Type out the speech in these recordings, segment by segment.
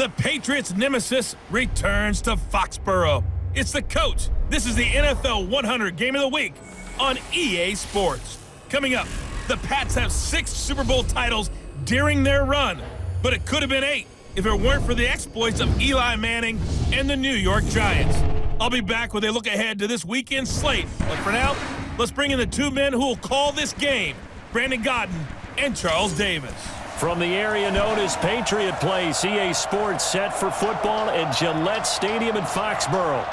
The Patriots' nemesis returns to Foxborough. It's the coach. This is the NFL 100 Game of the Week on EA Sports. Coming up, the Pats have 6 Super Bowl titles during their run, but it could have been 8 if it weren't for the exploits of Eli Manning and the New York Giants. I'll be back with a look ahead to this weekend's slate. But for now, let's bring in the 2 men who will call this game, Brandon Gaudin and Charles Davis. From the area known as Patriot Place, EA Sports set for football at Gillette Stadium in Foxborough.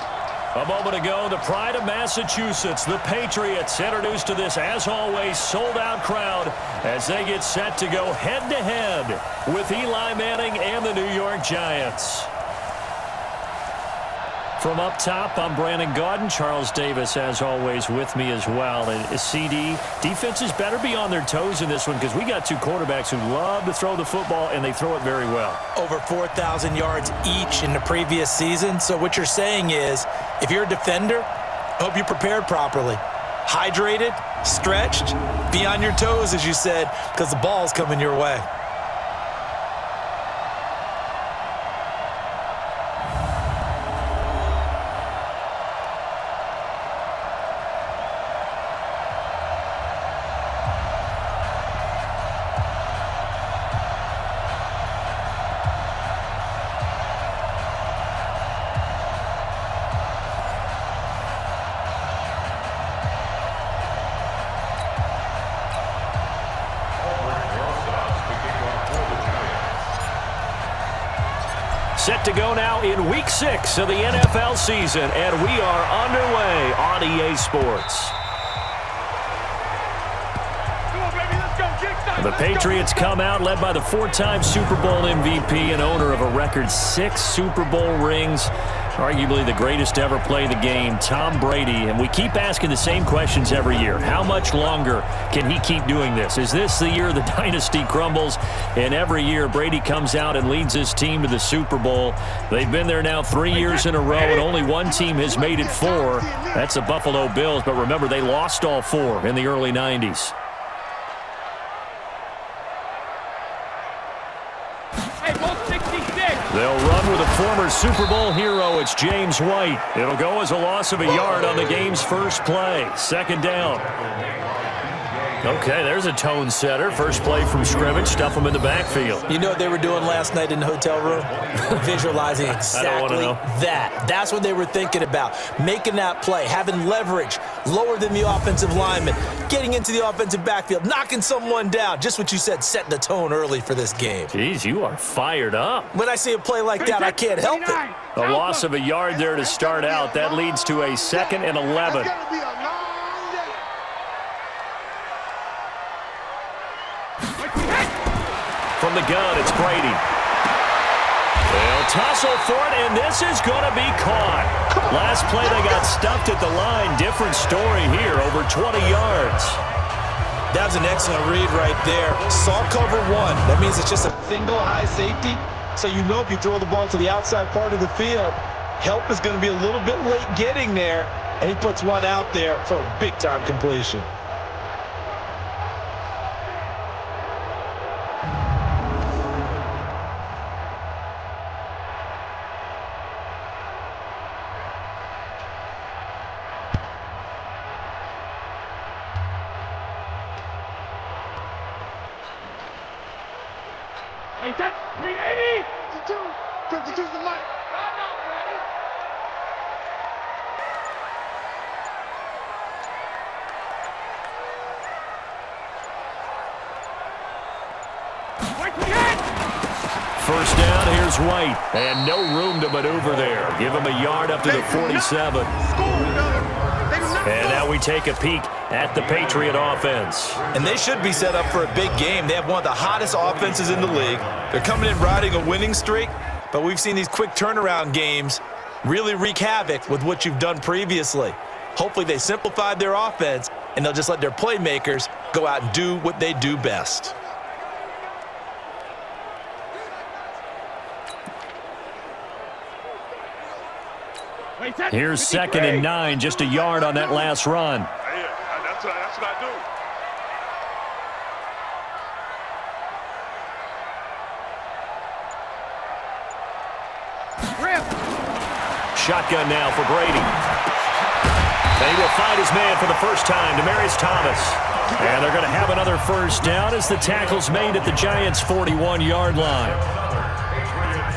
A moment ago, the pride of Massachusetts, the Patriots, introduced to this, as always, sold-out crowd as they get set to go head-to-head with Eli Manning and the New York Giants. From up top, I'm Brandon Gaudin. Charles Davis, as always, with me as well. And CD, defenses better be on their toes in this one because we got 2 quarterbacks who love to throw the football, and they throw it very well. Over 4,000 yards each in the previous season. So what you're saying is, if you're a defender, I hope you're prepared properly. Hydrated, stretched, be on your toes, as you said, because the ball's coming your way. Set to go now in Week 6 of the NFL season, and we are underway on EA Sports. The Patriots come out led by the 4-time Super Bowl MVP and owner of a record 6 Super Bowl rings, arguably the greatest to ever play the game, Tom Brady. And we keep asking the same questions every year. How much longer can he keep doing this? Is this the year the dynasty crumbles? And every year Brady comes out and leads his team to the Super Bowl. They've been there now 3 years in a row, and only one team has made it 4. That's the Buffalo Bills. But remember, they lost all 4 in the early 90s. They'll run with a former Super Bowl hero. It's James White. It'll go as a loss of a yard on the game's first play. 2nd down. Okay, there's a tone setter. First play from scrimmage. Stuff them in the backfield. You know what they were doing last night in the hotel room? Visualizing exactly that. That's what they were thinking about. Making that play, having leverage, lower than the offensive lineman, getting into the offensive backfield, knocking someone down. Just what you said, setting the tone early for this game. Jeez, you are fired up. When I see a play like that, I can't help it. A loss of a yard there to start out. That leads to a 2nd and 11. From the gun, it's Brady. They'll tussle for it, and this is going to be caught. Last play, they got stuffed at the line. Different story here, over 20 yards. That was an excellent read right there. Saw cover 1. That means it's just a single high safety. So you know if you throw the ball to the outside part of the field, help is going to be a little bit late getting there, and he puts one out there for a big-time completion. First down, here's White. And no room to maneuver there. Give him a yard up to the 47. And now we take a peek at the Patriot offense. And they should be set up for a big game. They have one of the hottest offenses in the league. They're coming in riding a winning streak, but we've seen these quick turnaround games really wreak havoc with what you've done previously. Hopefully they simplified their offense, and they'll just let their playmakers go out and do what they do best. Here's 2nd and 9, just a yard on that last run. That's what I do. shotgun now for Brady. And he will find his man for the first time, Demaryius Thomas. And they're going to have another first down as the tackle's made at the Giants' 41-yard line.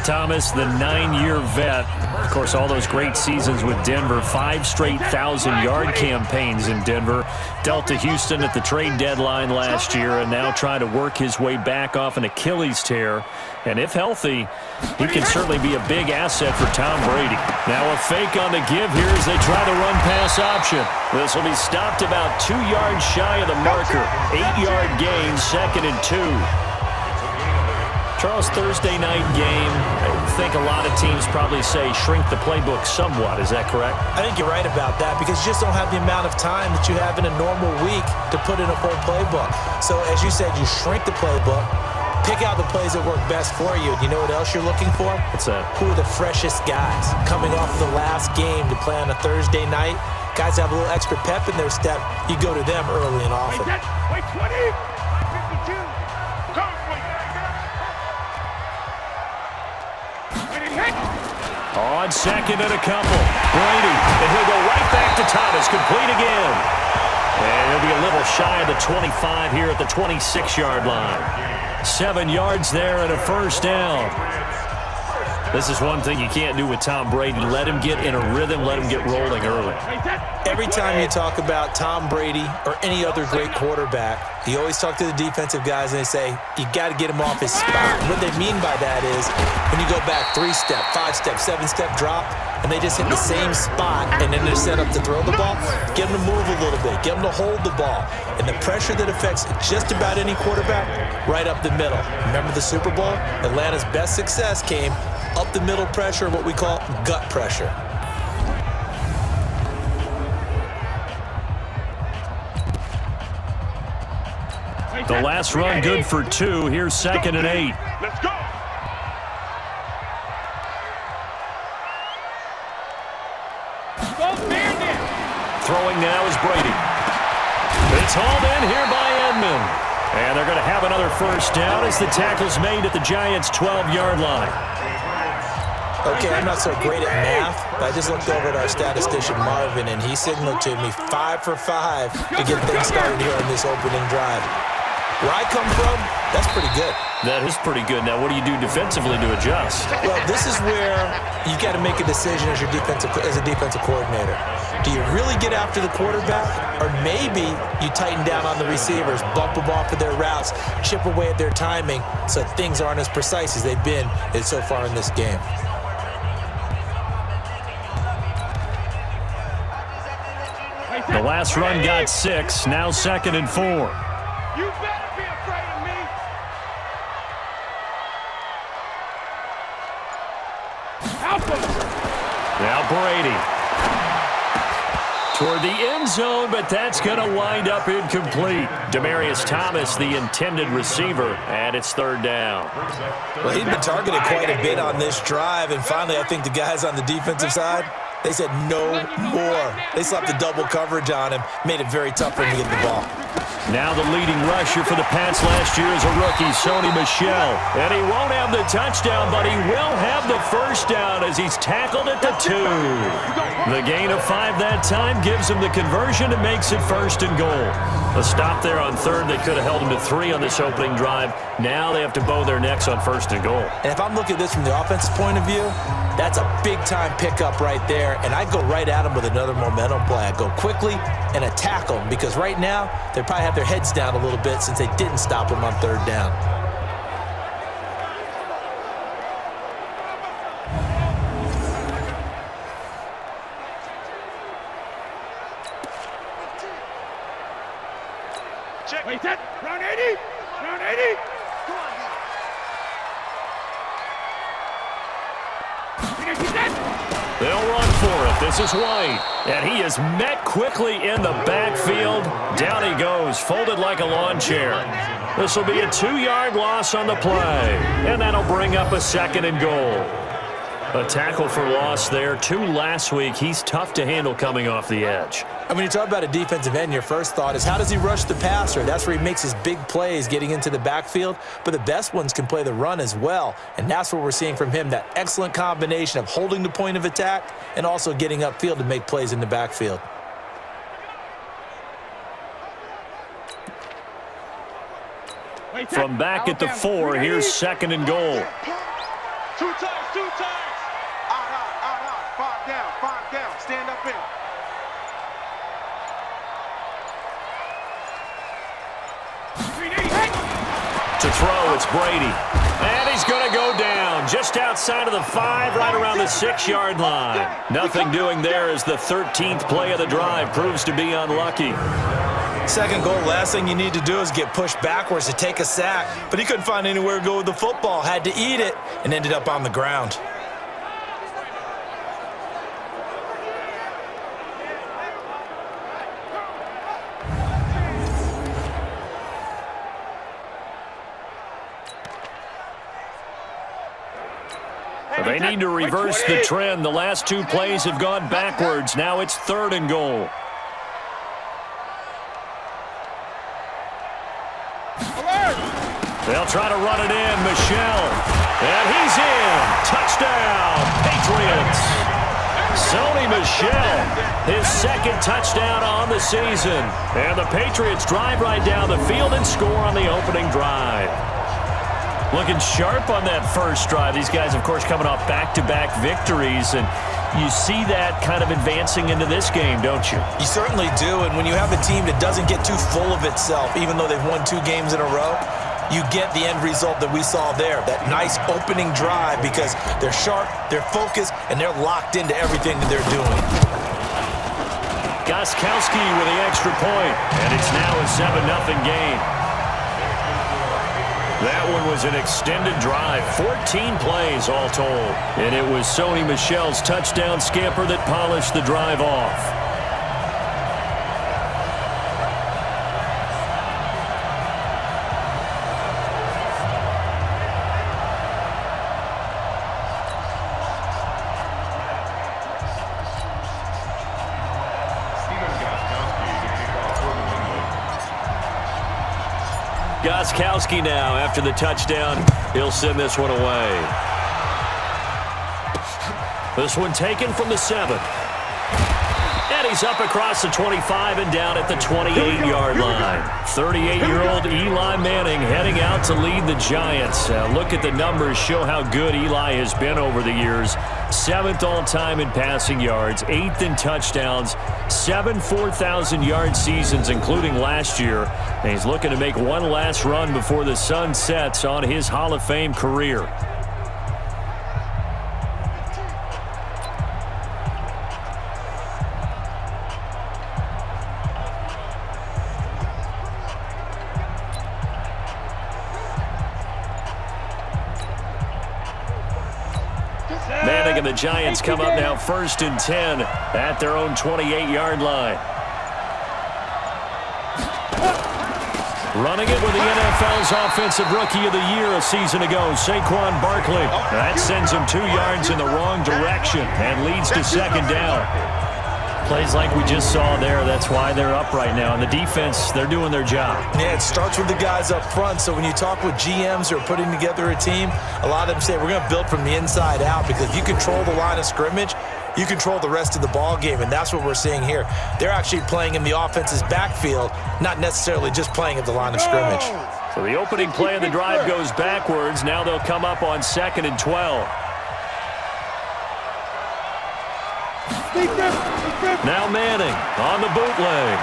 Thomas, the 9-year vet. Of course, all those great seasons with Denver. 5 straight 1,000-yard campaigns in Denver. Dealt to Houston at the trade deadline last year and now trying to work his way back off an Achilles tear. And if healthy, he can certainly be a big asset for Tom Brady. Now a fake on the give here as they try the run-pass option. This will be stopped about 2 yards shy of the marker. 8-yard gain, 2nd and 2. Charles, Thursday night game, I think a lot of teams probably say shrink the playbook somewhat. Is that correct? I think you're right about that because you just don't have the amount of time that you have in a normal week to put in a full playbook. So as you said, you shrink the playbook, pick out the plays that work best for you. You know what else you're looking for? What's that? Who are the freshest guys coming off the last game to play on a Thursday night? Guys have a little extra pep in their step. You go to them early and often. Wait, 20, 52, go, On 2nd and a couple. Brady, and he'll go right back to Thomas, complete again. And he'll be a little shy of the 25 here at the 26-yard line. 7 yards there and a first down. This is one thing you can't do with Tom Brady. Let him get in a rhythm, let him get rolling early. Every time you talk about Tom Brady or any other great quarterback, you always talk to the defensive guys and they say, you got to get him off his spot. And what they mean by that is when you go back 3-step, 5-step, 7-step drop, and they just hit the same spot and then they're set up to throw the ball, get them to move a little bit, get them to hold the ball. And the pressure that affects just about any quarterback, right up the middle. Remember the Super Bowl? Atlanta's best success came up the middle pressure, what we call gut pressure. The last run good for 2. Here's 2nd and 8. Let's go. Throwing now is Brady. It's hauled in here by Edmond. And they're going to have another first down as the tackle's made at the Giants' 12-yard line. Okay, I'm not so great at math, but I just looked over at our statistician, Marvin, and he signaled to me 5 for 5 to get things started here on this opening drive. Where I come from, that's pretty good. That is pretty good. Now, what do you do defensively to adjust? Well, this is where you got to make a decision as a defensive coordinator. Do you really get after the quarterback, or maybe you tighten down on the receivers, bump them off of their routes, chip away at their timing so things aren't as precise as they've been so far in this game? The last run got 6. Now 2nd and 4. You better be afraid of me. Now Brady. Toward the end zone, but that's going to wind up incomplete. Demaryius Thomas, the intended receiver, and it's 3rd down. Well, he'd been targeted quite a bit on this drive, and finally I think the guys on the defensive side, they said no more. They slapped the double coverage on him, made it very tough for him to get the ball. Now the leading rusher for the Pats last year is a rookie, Sony Michel. And he won't have the touchdown, but he will have the first down as he's tackled at the 2. The gain of 5 that time gives him the conversion and makes it 1st and goal. A stop there on 3rd. They could have held him to 3 on this opening drive. Now they have to bow their necks on 1st and goal. And if I'm looking at this from the offensive point of view, that's a big-time pickup right there, and I go right at him with another momentum play. I go quickly and attack them because right now they probably have their heads down a little bit since they didn't stop him on 3rd down. Check. Wait, that. Round 80. Round 80. They'll run for it. This is White. And he is met quickly in the backfield. Down he goes, folded like a lawn chair. This will be a 2-yard loss on the play. And that'll bring up a 2nd and goal. A tackle for loss there. 2 last week. He's tough to handle coming off the edge. And when you talk about a defensive end, your first thought is how does he rush the passer? That's where he makes his big plays getting into the backfield. But the best ones can play the run as well. And that's what we're seeing from him, that excellent combination of holding the point of attack and also getting upfield to make plays in the backfield. From back at the 4, here's 2nd and goal. 2 times, 2 times. Out. 5 down. Stand up in. To throw, it's Brady. And he's going to go down just outside of the 5, right around the 6-yard line. Nothing doing there as the 13th play of the drive proves to be unlucky. 2nd goal, last thing you need to do is get pushed backwards to take a sack. But he couldn't find anywhere to go with the football, had to eat it, and ended up on the ground. They need to reverse the trend. The last 2 plays have gone backwards. Now it's 3rd and goal. They'll try to run it in. Michel. And he's in. Touchdown, Patriots. Sony Michel, his 2nd touchdown on the season. And the Patriots drive right down the field and score on the opening drive. Looking sharp on that first drive. These guys, of course, coming off back-to-back victories, and you see that kind of advancing into this game, don't you? You certainly do, and when you have a team that doesn't get too full of itself, even though they've won 2 games in a row, you get the end result that we saw there, that nice opening drive, because they're sharp, they're focused, and they're locked into everything that they're doing. Gostkowski with the extra point, and it's now a 7-0 game. That one was an extended drive, 14 plays all told. And it was Sony Michel's touchdown scamper that polished the drive off. Gostkowski now, after the touchdown, he'll send this one away. This one taken from the 7. And he's up across the 25 and down at the 28-yard line. 38-year-old Eli Manning heading out to lead the Giants. Look at the numbers, show how good Eli has been over the years. 7th all-time in passing yards, 8th in touchdowns, 7 4,000-yard seasons, including last year. And he's looking to make one last run before the sun sets on his Hall of Fame career. Manning and the Giants come up now 1st and 10 at their own 28-yard line. Running it with the NFL's Offensive Rookie of the Year a season ago, Saquon Barkley. That sends him 2 yards in the wrong direction and leads to 2nd down. Plays like we just saw there, that's why they're up right now. And the defense, they're doing their job. Yeah, it starts with the guys up front. So when you talk with GMs who are putting together a team, a lot of them say we're going to build from the inside out, because if you control the line of scrimmage, you control the rest of the ball game, and that's what we're seeing here. They're actually playing in the offense's backfield, not necessarily just playing at the line of scrimmage. So the opening play of the drive goes backwards. Now they'll come up on 2nd and 12. Now Manning on the bootleg.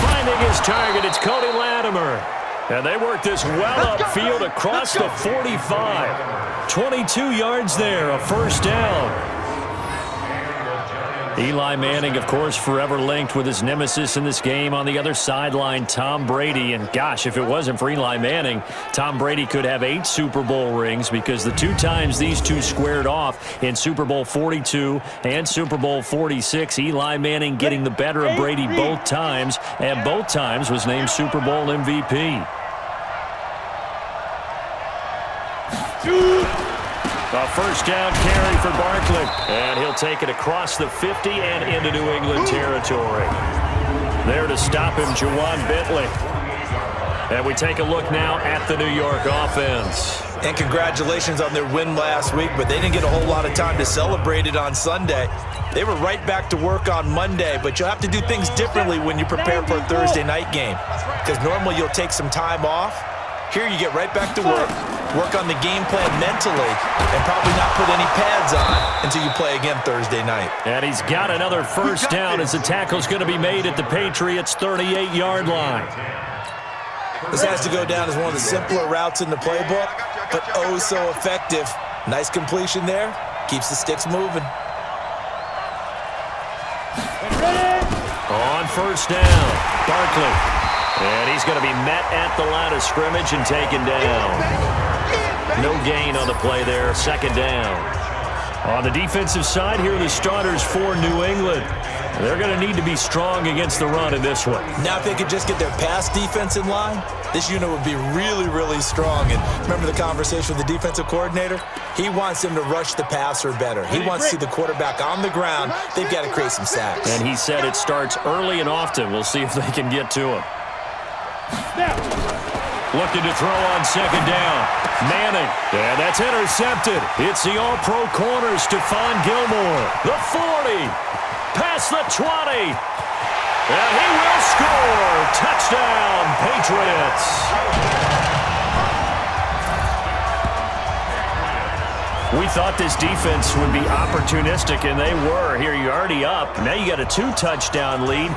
Finding his target, it's Cody Latimer. And they work this well upfield across the 45. 22 yards there, a 1st down. Eli Manning, of course, forever linked with his nemesis in this game on the other sideline, Tom Brady. And gosh, if it wasn't for Eli Manning, Tom Brady could have 8 Super Bowl rings, because the 2 times these two squared off in Super Bowl 42 and Super Bowl 46, Eli Manning getting the better of Brady both times, and both times was named Super Bowl MVP. A first down carry for Barkley. And he'll take it across the 50 and into New England territory. There to stop him, Juwan Bentley. And we take a look now at the New York offense. And congratulations on their win last week, but they didn't get a whole lot of time to celebrate it on Sunday. They were right back to work on Monday, but you'll have to do things differently when you prepare for a Thursday night game, because normally you'll take some time off. Here you get right back to work on the game plan mentally, and probably not put any pads on until you play again Thursday night. And he's got another first down as the tackle's going to be made at the Patriots' 38-yard line. This has to go down as one of the simpler routes in the playbook, but oh so effective. Nice completion there. Keeps the sticks moving. On first down, Barkley. And he's going to be met at the line of scrimmage and taken down. No gain on the play there, second down. On the defensive side, here are the starters for New England. They're going to need to be strong against the run in this one. Now if they could just get their pass defense in line, this unit would be really, really strong. And remember the conversation with the defensive coordinator? He wants them to rush the passer better. He wants to see the quarterback on the ground. They've got to create some sacks. And he said it starts early and often. We'll see if they can get to him. Looking to throw on second down. Manning. And that's intercepted. It's the all-pro corner, Stephon Gilmore. The 40. Past the 20. And he will score. Touchdown, Patriots. We thought this defense would be opportunistic, and they were. Here, you're already up. Now you got a 2-touchdown lead.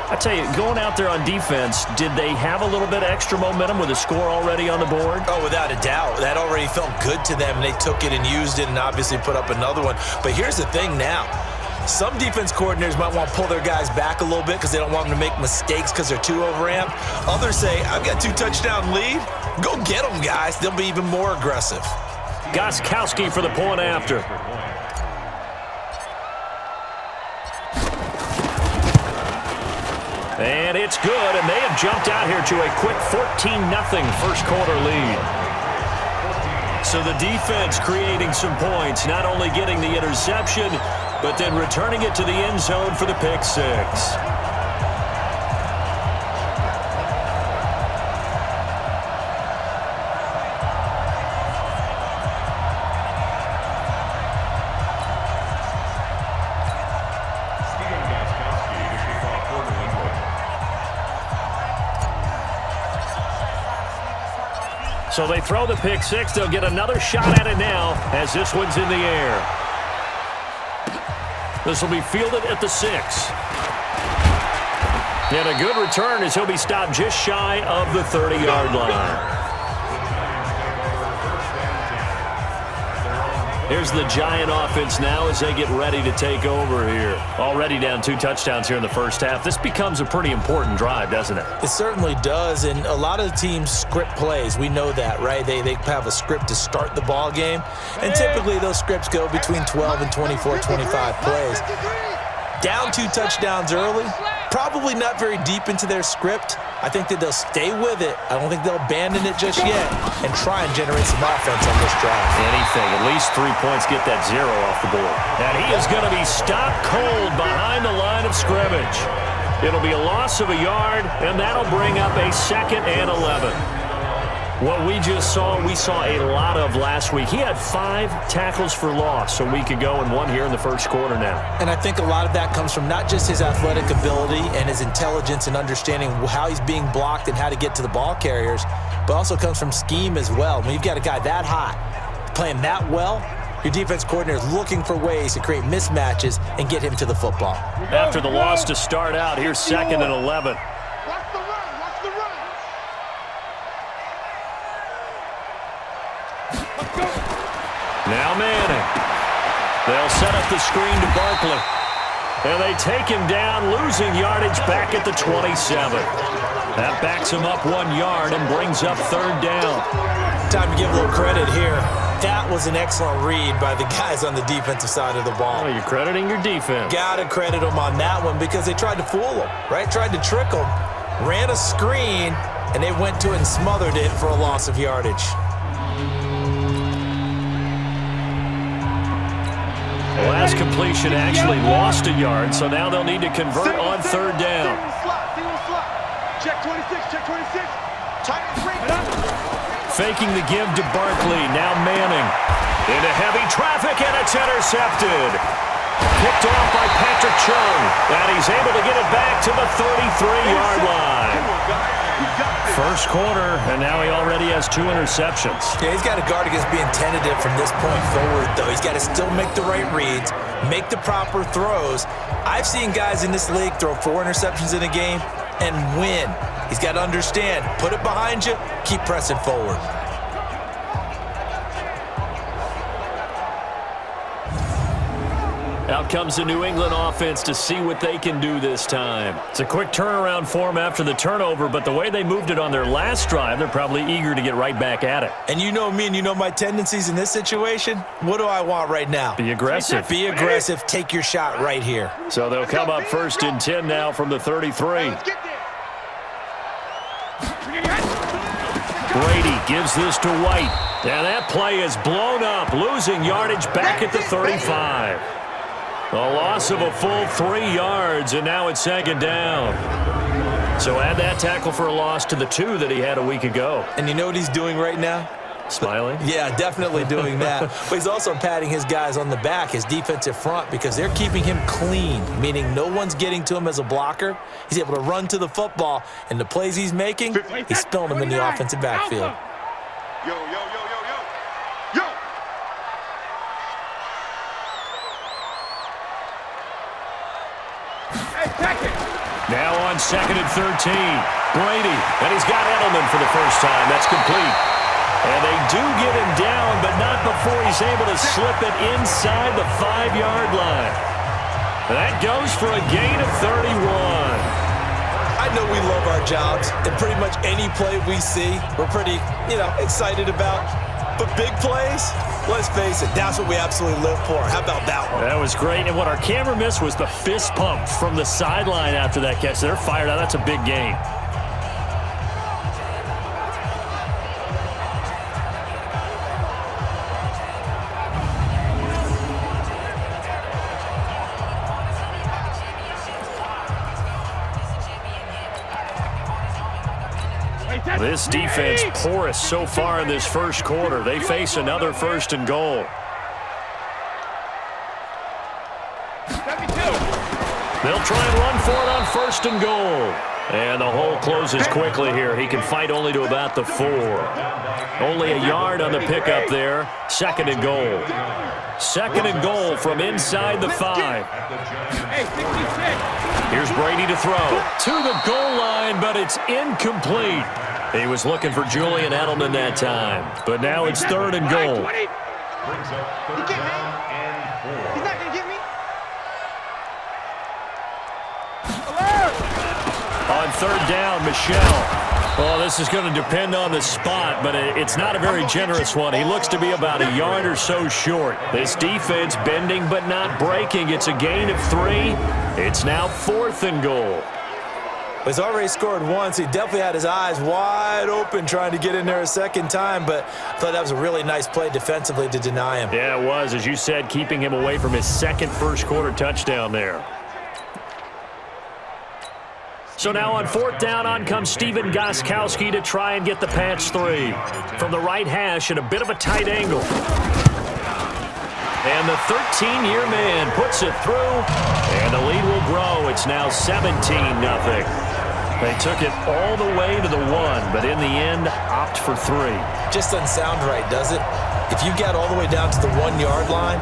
I tell you, going out there on defense, did they have a little bit of extra momentum with a score already on the board? Oh, without a doubt. That already felt good to them, and they took it and used it and obviously put up another one. But here's the thing now. Some defense coordinators might want to pull their guys back a little bit because they don't want them to make mistakes because they're too overamped. Others say, I've got 2-touchdown lead. Go get them, guys. They'll be even more aggressive. Gostkowski for the point after. And it's good, and they have jumped out here to a quick 14-0 first quarter lead. So the defense creating some points, not only getting the interception, but then returning it to the end zone for the pick six. So they throw the pick six. They'll get another shot at it now as this one's in the air. This will be fielded at the 6. And a good return as he'll be stopped just shy of the 30-yard line. Here's the Giant offense now as they get ready to take over here. Already down 2 touchdowns here in the first half. This becomes a pretty important drive, doesn't it? It certainly does, and a lot of the teams script plays. We know that, right? They have a script to start the ball game, and typically those scripts go between 12 and 24, 25 plays. Down 2 touchdowns early, probably not very deep into their script. I think that they'll stay with it. I don't think they'll abandon it just yet and try and generate some offense on this drive. Anything. At least 3 points, get that 0 off the board. And he is going to be stopped cold behind the line of scrimmage. It'll be a loss of a yard, and that'll bring up a 2nd and 11. What we just saw, we saw a lot of last week. He had 5 tackles for loss a week ago and 1 here in the first quarter now. And I think a lot of that comes from not just his athletic ability and his intelligence and understanding how he's being blocked and how to get to the ball carriers, but also comes from scheme as well. When you've got a guy that hot, playing that well, your defense coordinator is looking for ways to create mismatches and get him to the football. After the loss to start out, here's 2nd and 11. Now Manning. They'll set up the screen to Barkley. And they take him down, losing yardage back at the 27. That backs him up 1 yard and brings up 3rd down. Time to give a little credit here. That was an excellent read by the guys on the defensive side of the ball. Oh, you're crediting your defense. Got to credit them on that one because they tried to fool him, right? Tried to trick him. Ran a screen, and they went to it and smothered it for a loss of yardage. last completion actually lost a yard, so now they'll need to convert on third down. Check 26, check 26. Faking the give to Barkley. Now Manning. Into heavy traffic, and it's intercepted. Picked off by Patrick Chung. And he's able to get it back to the 33-yard line. First quarter, and now he already has 2 interceptions. Yeah, he's got to guard against being tentative from this point forward, though. He's got to still make the right reads, make the proper throws. I've seen guys in this league throw 4 interceptions in a game and win. He's got to understand, put it behind you, keep pressing forward. Out comes the New England offense to see what they can do this time. It's a quick turnaround for them after the turnover, but the way they moved it on their last drive, they're probably eager to get right back at it. And you know me and you know my tendencies in this situation. What do I want right now? Be aggressive. Be aggressive. Take your shot right here. So they'll come up 1st and 10 now from the 33. Brady gives this to White. And that play is blown up, losing yardage back at the 35. A loss of a full 3 yards, and now it's 2nd down. So add that tackle for a loss to the 2 that he had a week ago. And you know what he's doing right now? Smiling? Yeah, definitely doing that. But he's also patting his guys on the back, his defensive front, because they're keeping him clean, meaning no one's getting to him as a blocker. He's able to run to the football, and the plays he's making, he's spilling them in the offensive backfield. Yo, yo, yo, yo, yo. Yo! Hey, take it! Now on 2nd and 13. Brady, and he's got Edelman for the first time. That's complete. And they do get him down, but not before he's able to slip it inside the 5-yard line. That goes for a gain of 31. I know we love our jobs, and pretty much any play we see, we're pretty, excited about. But big plays, let's face it, that's what we absolutely live for. How about that one? That was great, and what our camera missed was the fist pump from the sideline after that catch. They're fired out. That's a big gain. This defense porous so far in this first quarter. They face another 1st and goal. They'll try and run for it on 1st and goal. And the hole closes quickly here. He can fight only to about the 4. Only a yard on the pickup there. 2nd and goal. 2nd and goal from inside the 5. Here's Brady to throw. To the goal line, but it's incomplete. He was looking for Julian Edelman that time. But now it's 3rd and goal. He's not going to get me. On 3rd down, Michelle. Well, this is going to depend on the spot, but it's not a very generous one. He looks to be about a yard or so short. This defense bending but not breaking. It's a gain of 3. It's now 4th and goal. He's already scored once. He definitely had his eyes wide open trying to get in there a 2nd time, but I thought that was a really nice play defensively to deny him. Yeah, it was, as you said, keeping him away from his 2nd first-quarter touchdown there. So now on 4th down, on comes Steven Gostkowski to try and get the Pats 3. From the right hash at a bit of a tight angle. And the 13-year man puts it through, and the lead will grow. It's now 17-0. They took it all the way to the 1, but in the end, opt for 3. Just doesn't sound right, does it? If you got all the way down to the 1-yard line,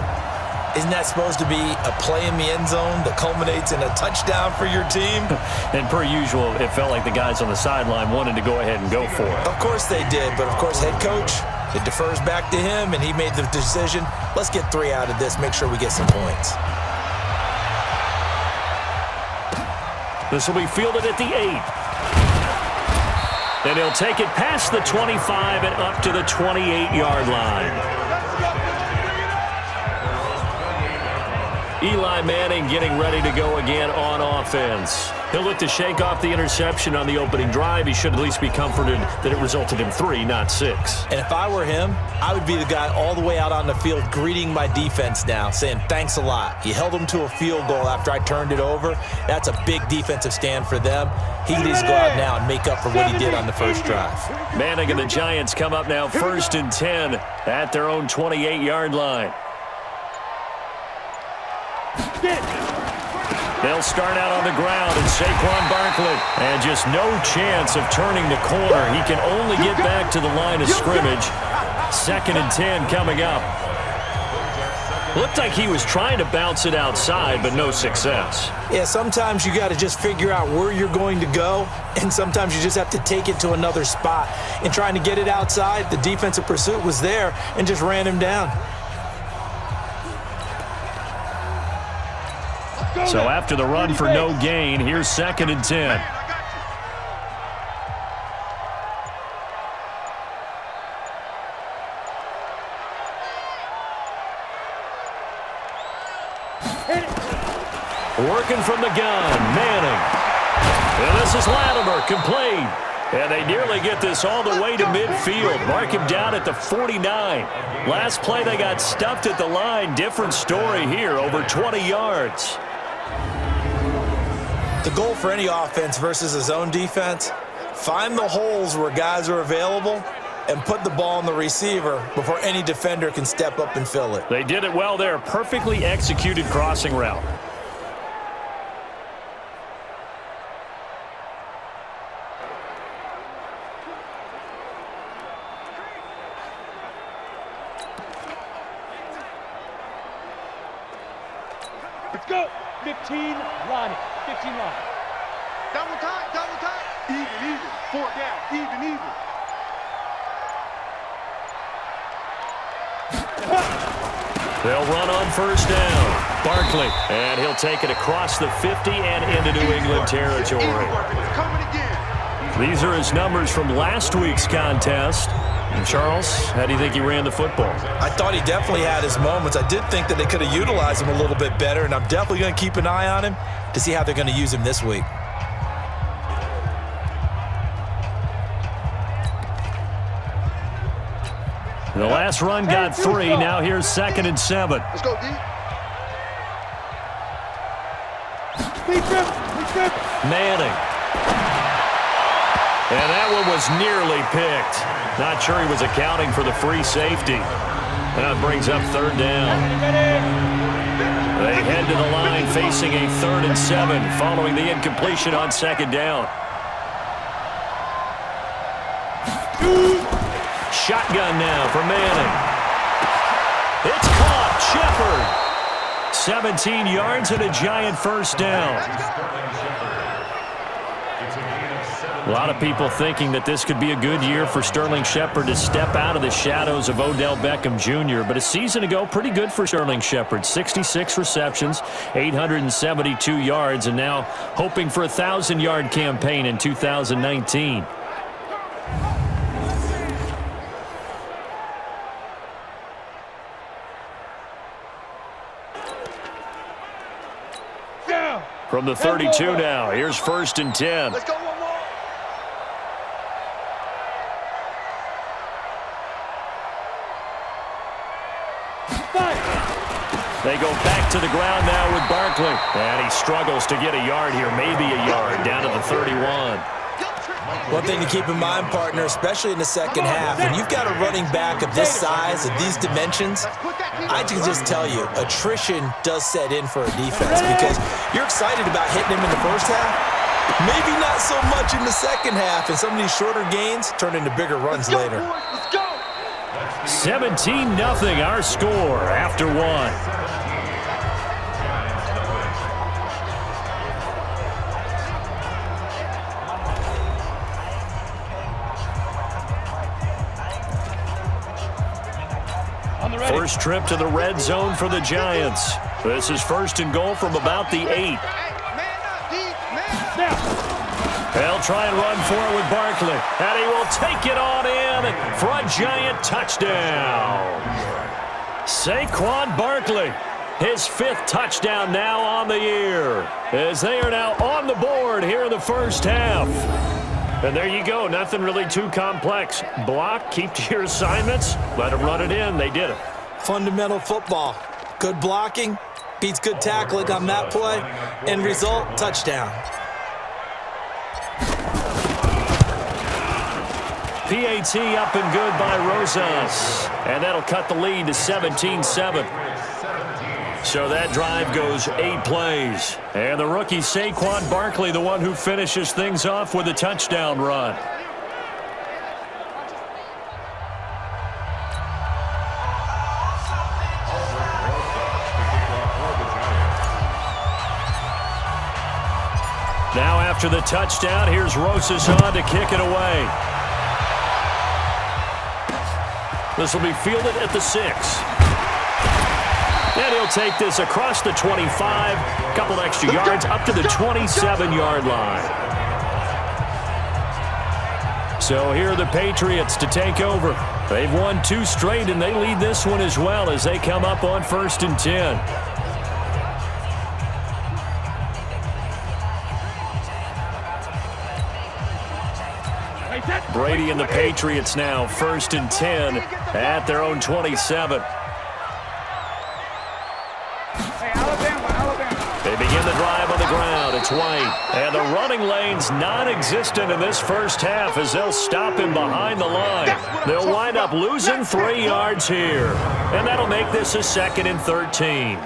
isn't that supposed to be a play in the end zone that culminates in a touchdown for your team? And per usual, it felt like the guys on the sideline wanted to go ahead and go for it. Of course they did, but of course head coach, it defers back to him, and he made the decision. Let's get 3 out of this, make sure we get some points. This will be fielded at the 8. And he'll take it past the 25 and up to the 28-yard line. Eli Manning getting ready to go again on offense. He'll look to shake off the interception on the opening drive. He should at least be comforted that it resulted in 3, not 6. And if I were him, I would be the guy all the way out on the field greeting my defense now, saying thanks a lot. You held them to a field goal after I turned it over. That's a big defensive stand for them. He needs to go out now and make up for what he did on the first drive. Manning and the Giants come up now 1st and 10 at their own 28-yard line. They'll start out on the ground, and Saquon Barkley. And just no chance of turning the corner. He can only get back to the line of scrimmage. 2nd and 10 coming up. Looked like he was trying to bounce it outside, but no success. Yeah, sometimes you got to just figure out where you're going to go, and sometimes you just have to take it to another spot. And trying to get it outside, the defensive pursuit was there and just ran him down. So after the run for no gain, here's 2nd and 10. Working from the gun, Manning. And this is Latimer, complete. And they nearly get this all the way to midfield. Mark him down at the 49. Last play, they got stuffed at the line. Different story here, over 20 yards. The goal for any offense versus a zone defense, find the holes where guys are available and put the ball on the receiver before any defender can step up and fill it. They did it well there. Perfectly executed crossing route. Let's go. 15 line. 15 line. Double time, double time. Even. 4 down, even. They'll run on 1st down. Barkley, and he'll take it across the 50 and into New England territory. Coming again. These are his numbers from last week's contest. And Charles, how do you think he ran the football? I thought he definitely had his moments. I did think that they could have utilized him a little bit better, and I'm definitely going to keep an eye on him to see how they're going to use him this week. The last run got 3. Now here's 2nd and 7. Let's go, D. Manning. And that one was nearly picked. Not sure he was accounting for the free safety. That brings up 3rd down. They head to the line facing a 3rd and 7 following the incompletion on 2nd down. Shotgun now for Manning. It's caught. Shepard. 17 yards and a giant 1st down. A lot of people thinking that this could be a good year for Sterling Shepard to step out of the shadows of Odell Beckham Jr. But a season ago, pretty good for Sterling Shepard. 66 receptions, 872 yards, and now hoping for a 1,000-yard campaign in 2019. From the 32 now, here's 1st and 10. Let's go one more. They go back to the ground now with Barkley. And he struggles to get a yard here, maybe a yard, down to the 31. One thing to keep in mind, partner, especially in the second half, when you've got a running back of this size, of these dimensions, I can just tell you, attrition does set in for a defense because you're excited about hitting him in the first half, maybe not so much in the second half, and some of these shorter gains turn into bigger runs later. 17-0 our score after 1. First trip to the red zone for the Giants. This is 1st and goal from about the 8. They'll try and run for it with Barkley. And he will take it on in for a giant touchdown. Saquon Barkley. His 5th touchdown now on the year, as they are now on the board here in the first half. And there you go. Nothing really too complex. Block, keep to your assignments, let them run it in. They did it. Fundamental football. Good blocking beats good tackling on that play. End result, touchdown. PAT up and good by Rosas. And that'll cut the lead to 17-7. So that drive goes 8 plays. And the rookie Saquon Barkley, the one who finishes things off with a touchdown run. Now after the touchdown, here's Rosas on to kick it away. This will be fielded at the 6. And he'll take this across the 25, a couple extra yards up to the 27-yard line. So here are the Patriots to take over. They've won 2 straight, and they lead this one as well as they come up on 1st and 10. Brady and the Patriots now 1st and 10 at their own 27. They begin the drive on the ground. It's White. And the running lane's non-existent in this first half as they'll stop him behind the line. They'll wind up losing 3 yards here. And that'll make this a 2nd and 13.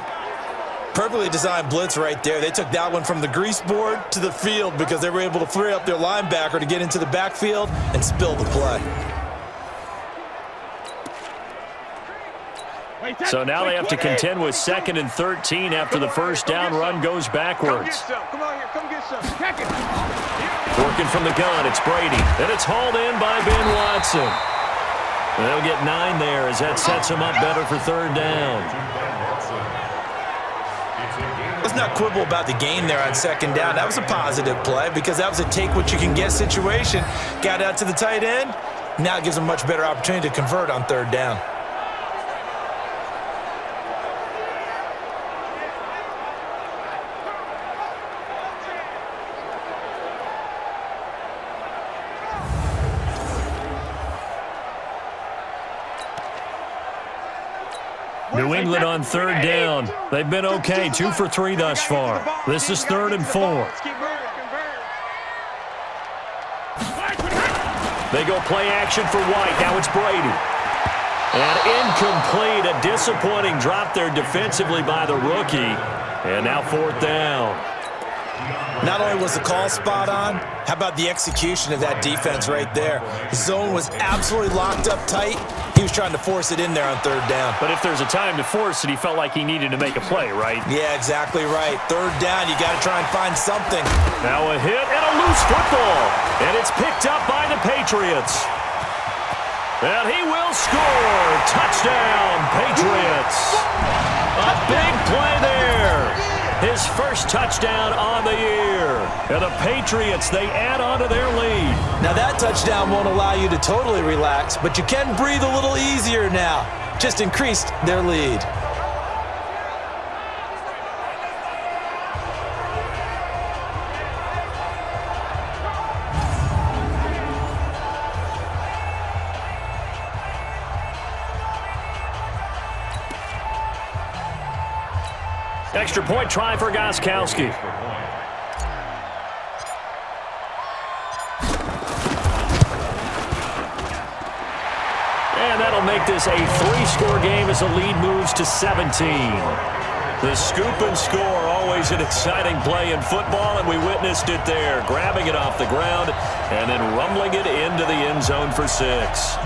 Perfectly designed blitz right there. They took that one from the grease board to the field because they were able to free up their linebacker to get into the backfield and spill the play. So now they have to contend with 2nd and 13 after the first down run goes backwards. Working from the gun, it's Brady. And it's hauled in by Ben Watson. They'll get 9 there as that sets him up better for 3rd down. Let's not quibble about the game there on 2nd down. That was a positive play because that was a take-what-you-can-get situation. Got out to the tight end. Now it gives them a much better opportunity to convert on 3rd down. New England on 3rd down. They've been okay, 2 for 3 thus far. This is 3rd and 4. They go play action for White. Now it's Brady. And incomplete. A disappointing drop there defensively by the rookie. And now 4th down. Not only was the call spot on, how about the execution of that defense right there? The zone was absolutely locked up tight. He was trying to force it in there on 3rd down. But if there's a time to force it, he felt like he needed to make a play, right? Yeah, exactly right. 3rd down, you got to try and find something. Now a hit and a loose football. And it's picked up by the Patriots. And he will score. Touchdown, Patriots. A big play there. His first touchdown on the year. And the Patriots, they add on to their lead. Now that touchdown won't allow you to totally relax, but you can breathe a little easier now. Just increased their lead. Extra point try for Gostkowski. And that'll make this a 3-score game as the lead moves to 17. The scoop and score, always an exciting play in football, and we witnessed it there, grabbing it off the ground and then rumbling it into the end zone for 6.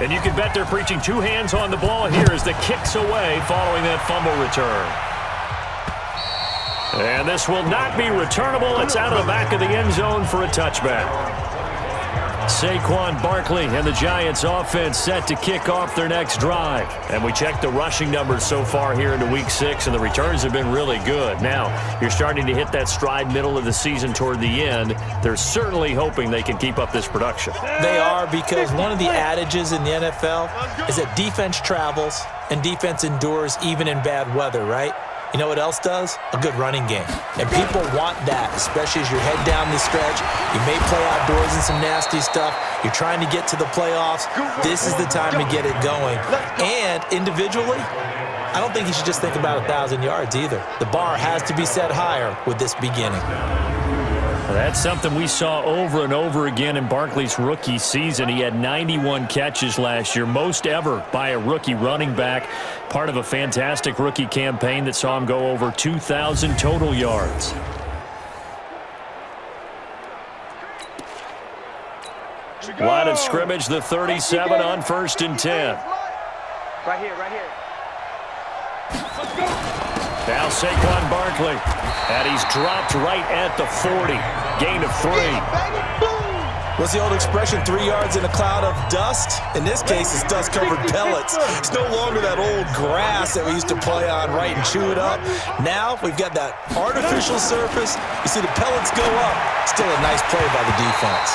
And you can bet they're preaching 2 hands on the ball here as the kick's away following that fumble return. And this will not be returnable. It's out of the back of the end zone for a touchback. Saquon Barkley and the Giants offense set to kick off their next drive. And we checked the rushing numbers so far here into Week 6, and the returns have been really good. Now, you're starting to hit that stride middle of the season toward the end. They're certainly hoping they can keep up this production. They are, because one of the adages in the NFL is that defense travels and defense endures even in bad weather, right? You know what else does? A good running game. And people want that, especially as you head down the stretch. You may play outdoors in some nasty stuff. You're trying to get to the playoffs. This is the time to get it going. And individually, I don't think you should just think about 1,000 yards either. The bar has to be set higher with this beginning. That's something we saw over and over again in Barkley's rookie season. He had 91 catches last year, most ever by a rookie running back, part of a fantastic rookie campaign that saw him go over 2,000 total yards. Line of scrimmage, the 37 on 1st and 10. Right here, right here. Let's go. Now Saquon Barkley, and he's dropped right at the 40. Gain of 3. What's the old expression, 3 yards in a cloud of dust? In this case, it's dust-covered pellets. It's no longer that old grass that we used to play on, right, and chew it up. Now we've got that artificial surface. You see the pellets go up. Still a nice play by the defense.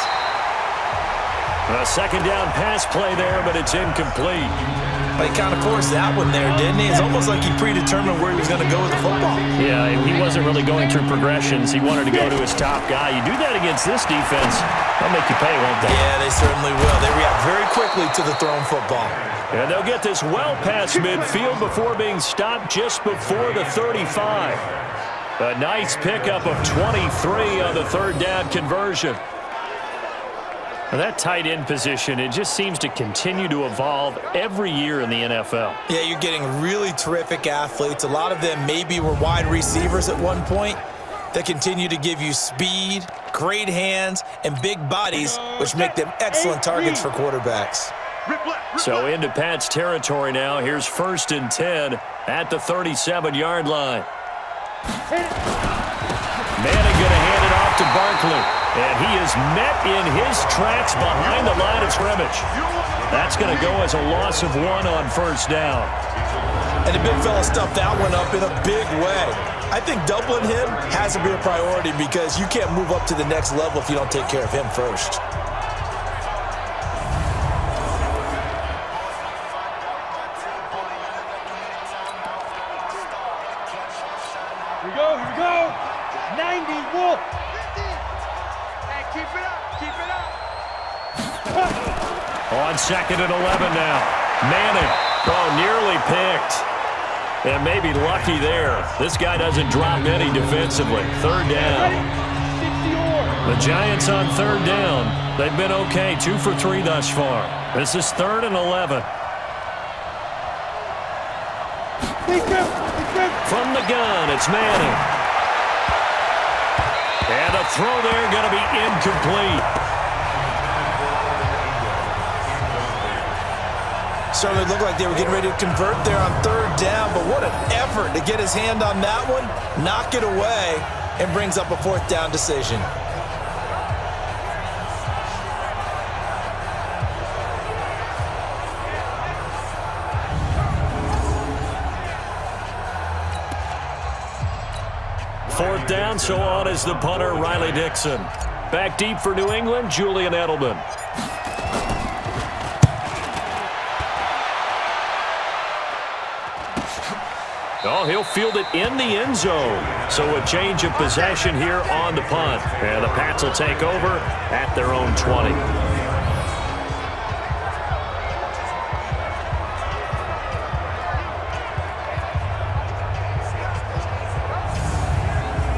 A second down pass play there, but it's incomplete. But he kind of forced that one there, didn't he? It's almost like he predetermined where he was going to go with the football. Yeah, he wasn't really going through progressions. He wanted to go to his top guy. You do that against this defense, they'll make you pay, won't they? Yeah, they certainly will. They react very quickly to the thrown football. And they'll get this well past midfield before being stopped just before the 35. A nice pickup of 23 on the third down conversion. Now that tight end position, it just seems to continue to evolve every year in the NFL. Yeah, you're getting really terrific athletes. A lot of them maybe were wide receivers at one point that continue to give you speed, great hands, and big bodies, which make them excellent targets for quarterbacks. So into Pat's territory now. Here's 1st and 10 at the 37-yard line. Manning going to hand it off to Barkley. And he is met in his tracks behind the line of scrimmage. That's going to go as a loss of 1 on 1st down. And the big fella stuffed that one up in a big way. I think doubling him has to be a priority because you can't move up to the next level if you don't take care of him first. Here we go, here we go. 90 Wolf. Keep it up, keep it up. On 2nd and 11 now. Manning, nearly picked. And maybe lucky there. This guy doesn't drop any defensively. 3rd down. The Giants on 3rd down. They've been okay, 2 for 3 thus far. This is 3rd and 11. From the gun, it's Manning. And a throw there going to be incomplete. Certainly looked like they were getting ready to convert there on 3rd down, but what an effort to get his hand on that one, knock it away, and brings up a 4th down decision. Fourth down, so on is the punter, Riley Dixon. Back deep for New England, Julian Edelman. He'll field it in the end zone. So a change of possession here on the punt. And the Pats will take over at their own 20.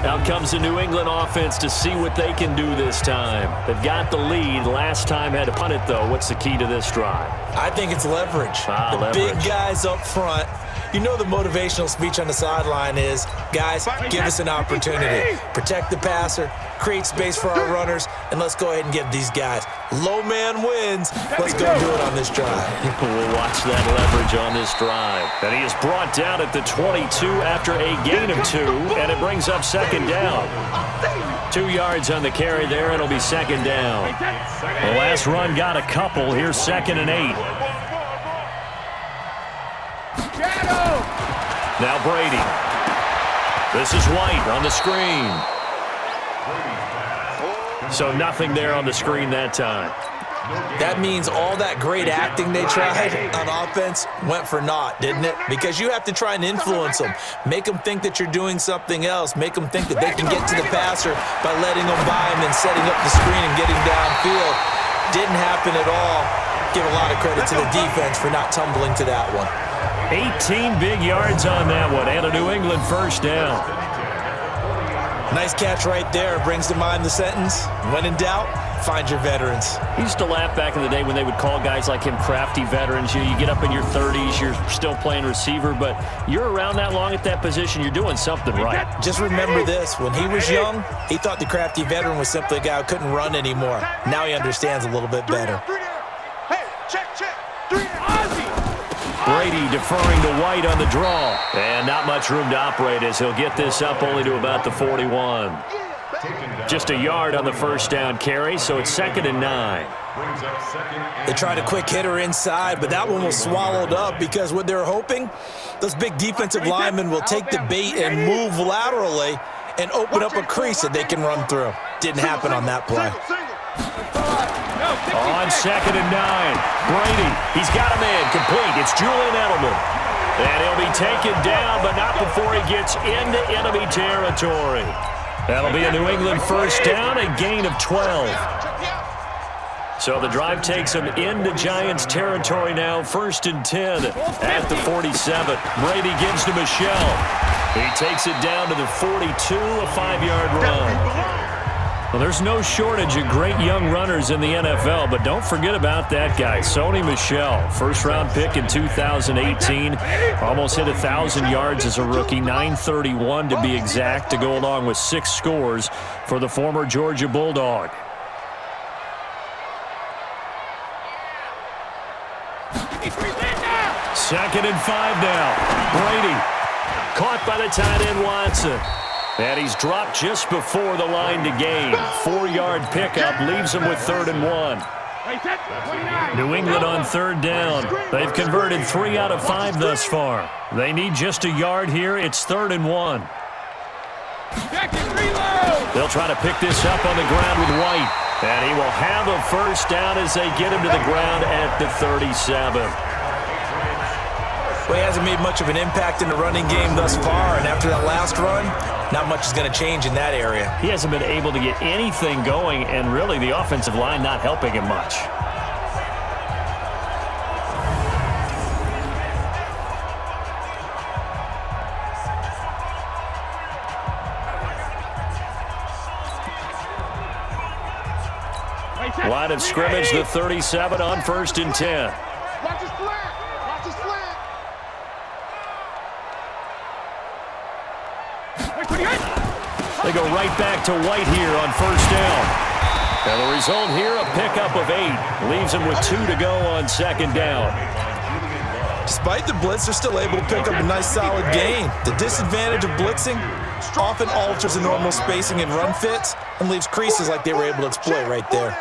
Out comes the New England offense to see what they can do this time. They've got the lead. Last time had to punt it, though. What's the key to this drive? I think it's leverage. Leverage. Big guys up front. You know the motivational speech on the sideline is, guys, give us an opportunity. Protect the passer, create space for our runners, and let's go ahead and give these guys. Low man wins. Let's go do it on this drive. We'll watch that leverage on this drive. And he is brought down at the 22 after a gain of 2, and it brings up second down. 2 yards on the carry there, and it'll be second down. The last run got a couple. Here's 2nd and 8. Now Brady. This is White on the screen. So nothing there on the screen that time. That means all that great acting they tried on offense went for naught, didn't it? Because you have to try and influence them. Make them think that you're doing something else. Make them think that they can get to the passer by letting them by him and setting up the screen and getting downfield. Didn't happen at all. Give a lot of credit to the defense for not tumbling to that one. 18 big yards on that one, and a New England first down. Nice catch right there. Brings to mind the sentence, when in doubt, find your veterans. He used to laugh back in the day when they would call guys like him crafty veterans. You get up in your 30s, you're still playing receiver, but you're around that long at that position, you're doing something right. Just remember this. When he was young, he thought the crafty veteran was simply a guy who couldn't run anymore. Now he understands a little bit better. Hey, check. Brady deferring to White on the draw. And not much room to operate as he'll get this up only to about the 41. Just a yard on the first down carry, so it's 2nd and 9. They tried a quick hitter inside, but that one was swallowed up because what they're hoping, those big defensive linemen will take the bait and move laterally and open up a crease that they can run through. Didn't happen on that play. On 2nd and 9, Brady, he's got a man complete. It's Julian Edelman. And he'll be taken down, but not before he gets into enemy territory. That'll be a New England first down, a gain of 12. So the drive takes him into Giants territory now, 1st and 10 at the 47. Brady gives to Michel. He takes it down to the 42, a 5-yard run. Well, there's no shortage of great young runners in the NFL, but don't forget about that guy, Sony Michel. First-round pick in 2018. Almost hit 1,000 yards as a rookie, 931 to be exact, to go along with 6 scores for the former Georgia Bulldog. Second and 5 now. Brady caught by the tight end Watson. And he's dropped just before the line to gain. 4-yard pickup leaves him with 3rd and 1. New England on 3rd down. They've converted 3 out of 5 thus far. They need just a yard here. It's 3rd and 1. They'll try to pick this up on the ground with White. And he will have a first down as they get him to the ground at the 37. Well, he hasn't made much of an impact in the running game thus far, and after that last run, not much is going to change in that area. He hasn't been able to get anything going, and really the offensive line not helping him much. Line of scrimmage, the 37 on 1st and 10. Watch his flat. Watch his flat. They go right back to White here on 1st down. And the result here, a pickup of 8. Leaves him with 2 to go on 2nd down. Despite the blitz, they're still able to pick up a nice solid gain. The disadvantage of blitzing often alters the normal spacing and run fits and leaves creases like they were able to exploit right there.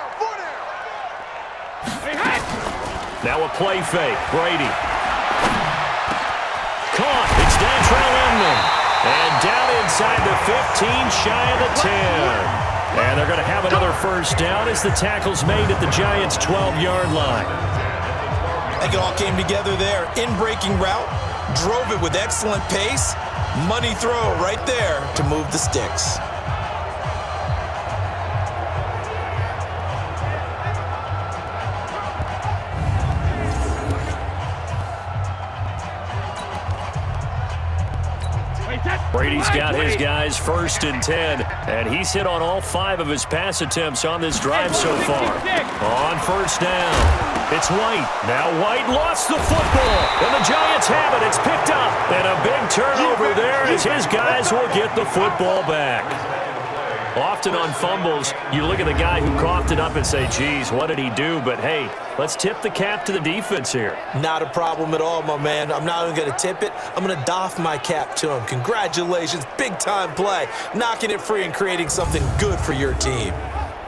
Now a play fake. Brady. Caught. It's Dontrell Inman. And down inside the 15, shy of the 10. And they're going to have another first down as the tackle's made at the Giants' 12-yard line. I think it all came together there. In-breaking route, drove it with excellent pace. Money throw right there to move the sticks. Brady's got his guys 1st and 10, and he's hit on all 5 of his pass attempts on this drive so far. On 1st down. It's White. Now White lost the football, and the Giants have it. It's picked up, and a big turnover there as his guys will get the football back. Often on fumbles, you look at the guy who coughed it up and say, geez, what did he do? But, hey, let's tip the cap to the defense here. Not a problem at all, my man. I'm not even going to tip it. I'm going to doff my cap to him. Congratulations. Big-time play. Knocking it free and creating something good for your team.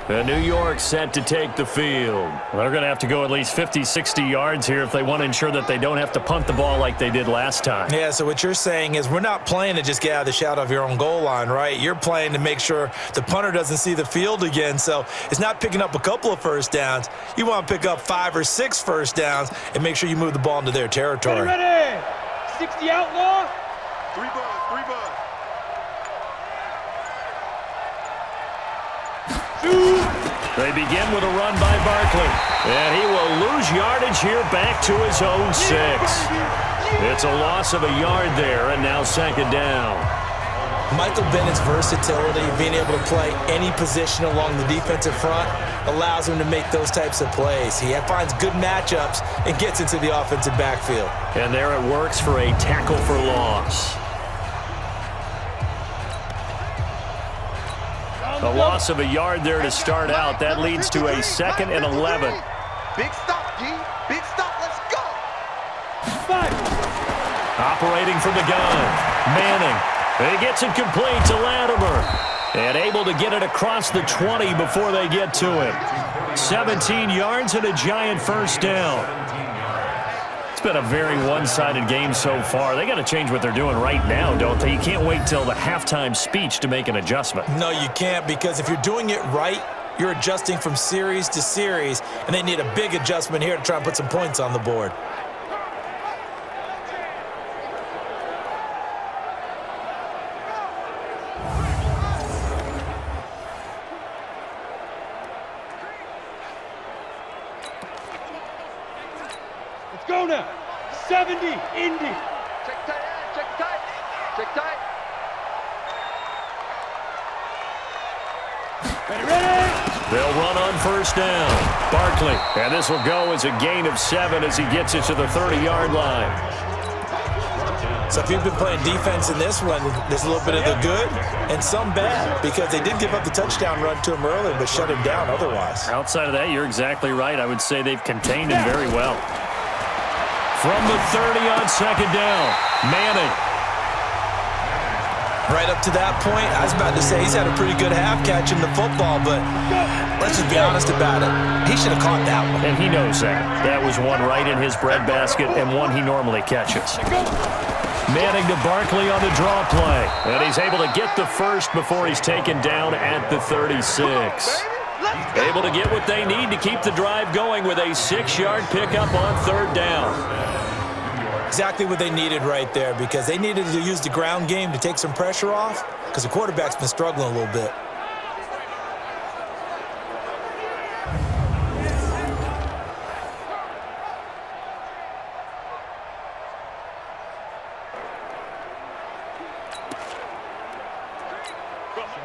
And New York set to take the field. They're going to have to go at least 50, 60 yards here if they want to ensure that they don't have to punt the ball like they did last time. Yeah, so what you're saying is we're not playing to just get out of the shadow of your own goal line, right? You're playing to make sure the punter doesn't see the field again. So it's not picking up a couple of first downs. You want to pick up 5 or 6 first downs and make sure you move the ball into their territory. Ready? 60 outlaw. 3 buds, 3 buds. They begin with a run by Barkley, and he will lose yardage here back to his own 6. It's a loss of a yard there, and now second down. Michael Bennett's versatility, being able to play any position along the defensive front, allows him to make those types of plays. He finds good matchups and gets into the offensive backfield. And there it works for a tackle for loss. A loss of a yard there to start out. That leads to a 2nd and 11. Big stop, D. Big stop. Let's go. Operating from the gun. Manning. He gets it complete to Latimer. And able to get it across the 20 before they get to him. 17 yards and a Giant first down. It's been a very one-sided game so far. They got to change what they're doing right now, don't they? You can't wait till the halftime speech to make an adjustment. No, you can't, because if you're doing it right, you're adjusting from series to series, and they need a big adjustment here to try and put some points on the board. Go now. 70, Indy. Check tight, check tight. Check tight. Ready? They'll run on first down. Barkley. And this will go as a gain of 7 as he gets it to the 30-yard line. So if you've been playing defense in this one, there's a little bit of the good and some bad, because they did give up the touchdown run to him early, but shut him down otherwise. Outside of that, you're exactly right. I would say they've contained him very well. From the 30 on second down, Manning. Right up to that point, I was about to say he's had a pretty good half catching the football, but let's just be honest about it. He should have caught that one. And he knows that. That was one right in his breadbasket and one he normally catches. Manning to Barkley on the draw play. And he's able to get the first before he's taken down at the 36. Able to get what they need to keep the drive going with a 6-yard pickup on third down. Exactly what they needed right there, because they needed to use the ground game to take some pressure off, because the quarterback's been struggling a little bit.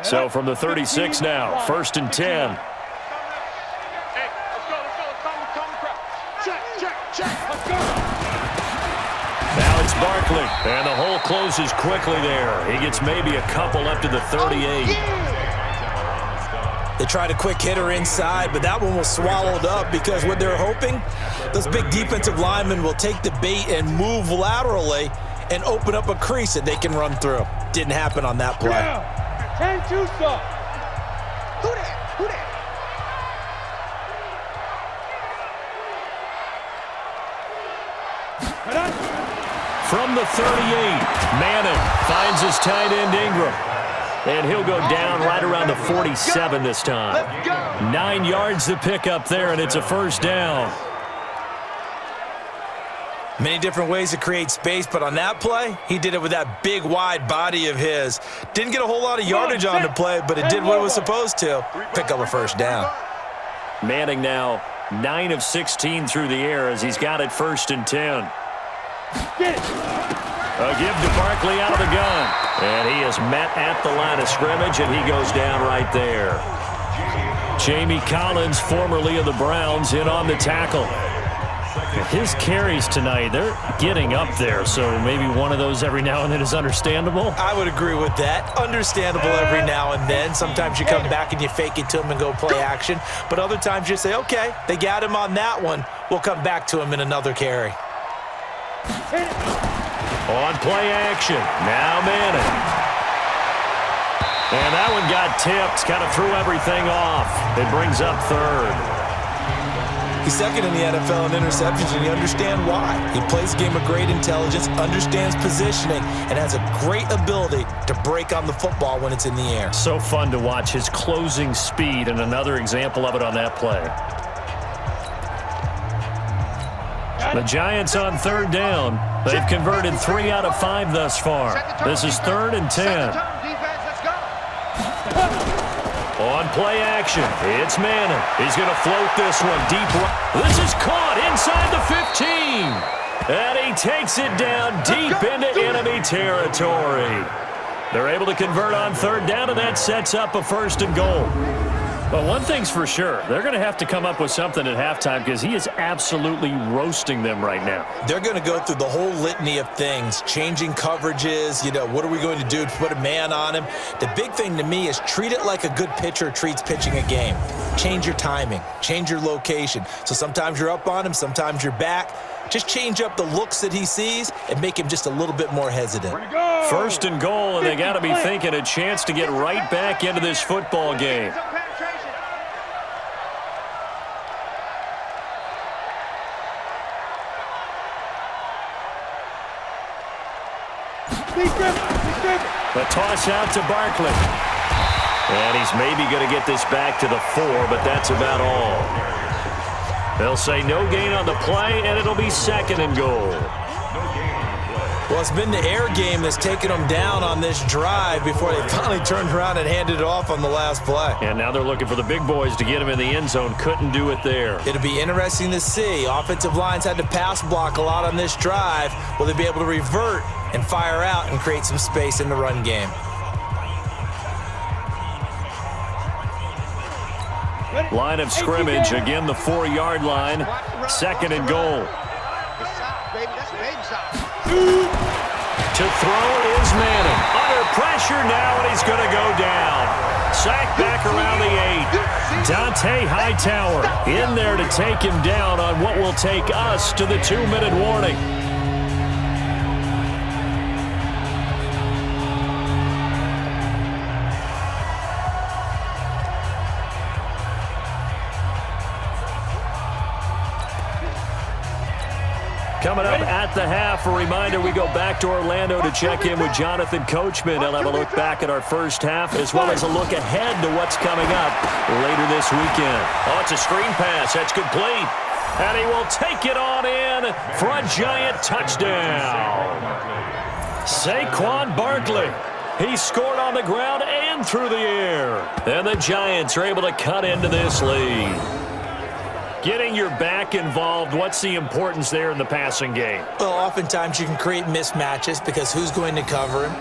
So from the 36 now, 1st and 10. Hey, let's go. Calm the crowd. Check. Let's go. Now it's Barkley, and the hole closes quickly there. He gets maybe a couple up to the 38. They tried a quick hitter inside, but that one was swallowed up, because what they're hoping, those big defensive linemen will take the bait and move laterally and open up a crease that they can run through. Didn't happen on that play. 10-2 stop. Who that? From the 38, Manning finds his tight end Ingram. And he'll go down right around the 47 this time. 9 yards to pick up there, and it's a first down. Many different ways to create space, but on that play, he did it with that big, wide body of his. Didn't get a whole lot of yardage on the play, but it did what it was supposed to. Pick up a first down. Manning now 9 of 16 through the air as he's got it 1st and 10. A give to Barkley out of the gun. And he is met at the line of scrimmage, and he goes down right there. Jamie Collins, formerly of the Browns, in on the tackle. His carries tonight, they're getting up there, so maybe one of those every now and then is understandable. I would agree with that. Understandable every now and then. Sometimes you come back and you fake it to him and go play action. But other times you say, okay, they got him on that one. We'll come back to him in another carry. On play action. Now Madden. And that one got tipped. Kind of threw everything off. It brings up third. He's second in the NFL in interceptions, and you understand why. He plays a game of great intelligence, understands positioning, and has a great ability to break on the football when it's in the air. So fun to watch his closing speed, and another example of it on that play. The Giants on third down. They've converted 3 out of 5 thus far. This is 3rd and 10. On play action, it's Madden. He's going to float this one deep. This is caught inside the 15. And he takes it down deep into enemy territory. They're able to convert on third down, and that sets up a 1st and goal. But one thing's for sure, they're going to have to come up with something at halftime because he is absolutely roasting them right now. They're going to go through the whole litany of things, changing coverages, what are we going to do to put a man on him? The big thing to me is treat it like a good pitcher treats pitching a game. Change your timing, change your location. So sometimes you're up on him, sometimes you're back. Just change up the looks that he sees and make him just a little bit more hesitant. 1st and goal, and they got to be thinking a chance to get right back into this football game. The toss out to Barkley. And he's maybe going to get this back to the 4, but that's about all. They'll say no gain on the play, and it'll be 2nd and goal. Well, it's been the air game that's taken them down on this drive before they finally turned around and handed it off on the last play. And now they're looking for the big boys to get him in the end zone. Couldn't do it there. It'll be interesting to see. Offensive lines had to pass block a lot on this drive. Will they be able to revert and fire out and create some space in the run game? Line of scrimmage, again the 4-yard line. 2nd and goal. To throw is Madden. Under pressure now, and he's going to go down. Sacked back around the 8. Dante Hightower in there to take him down on what will take us to the 2-minute warning. Coming up at the half, a reminder, we go back to Orlando to check in with Jonathan Coachman. He'll have a look back at our first half, as well as a look ahead to what's coming up later this weekend. Oh, it's a screen pass. That's complete. And he will take it on in for a Giant touchdown. Saquon Barkley. He scored on the ground and through the air. And the Giants are able to cut into this lead. Getting your back involved, what's the importance there in the passing game? Well, oftentimes you can create mismatches because who's going to cover him?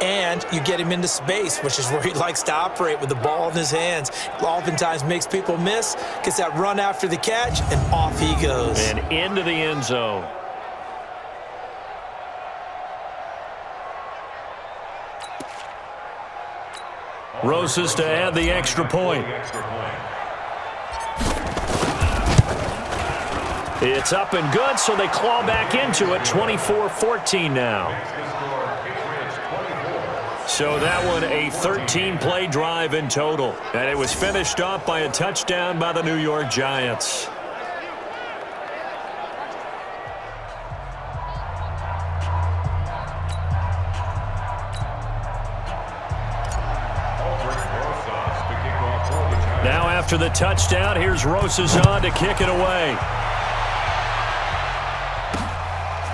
And you get him into space, which is where he likes to operate with the ball in his hands. Oftentimes makes people miss, gets that run after the catch, and off he goes. And into the end zone. Rosas to add the extra point. It's up and good, so they claw back into it. 24-14 now. So that one a 13-play drive in total. And it was finished off by a touchdown by the New York Giants. Now after the touchdown, here's Rosas on to kick it away.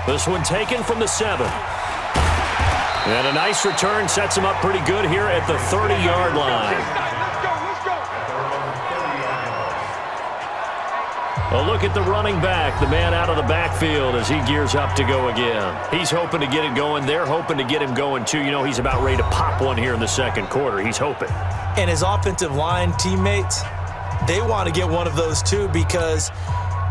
This one taken from the 7. And a nice return sets him up pretty good here at the 30-yard line. A look at the running back, the man out of the backfield as he gears up to go again. He's hoping to get it going. They're hoping to get him going, too. You know, he's about ready to pop one here in the 2nd quarter. He's hoping. And his offensive line teammates, they want to get one of those, too, because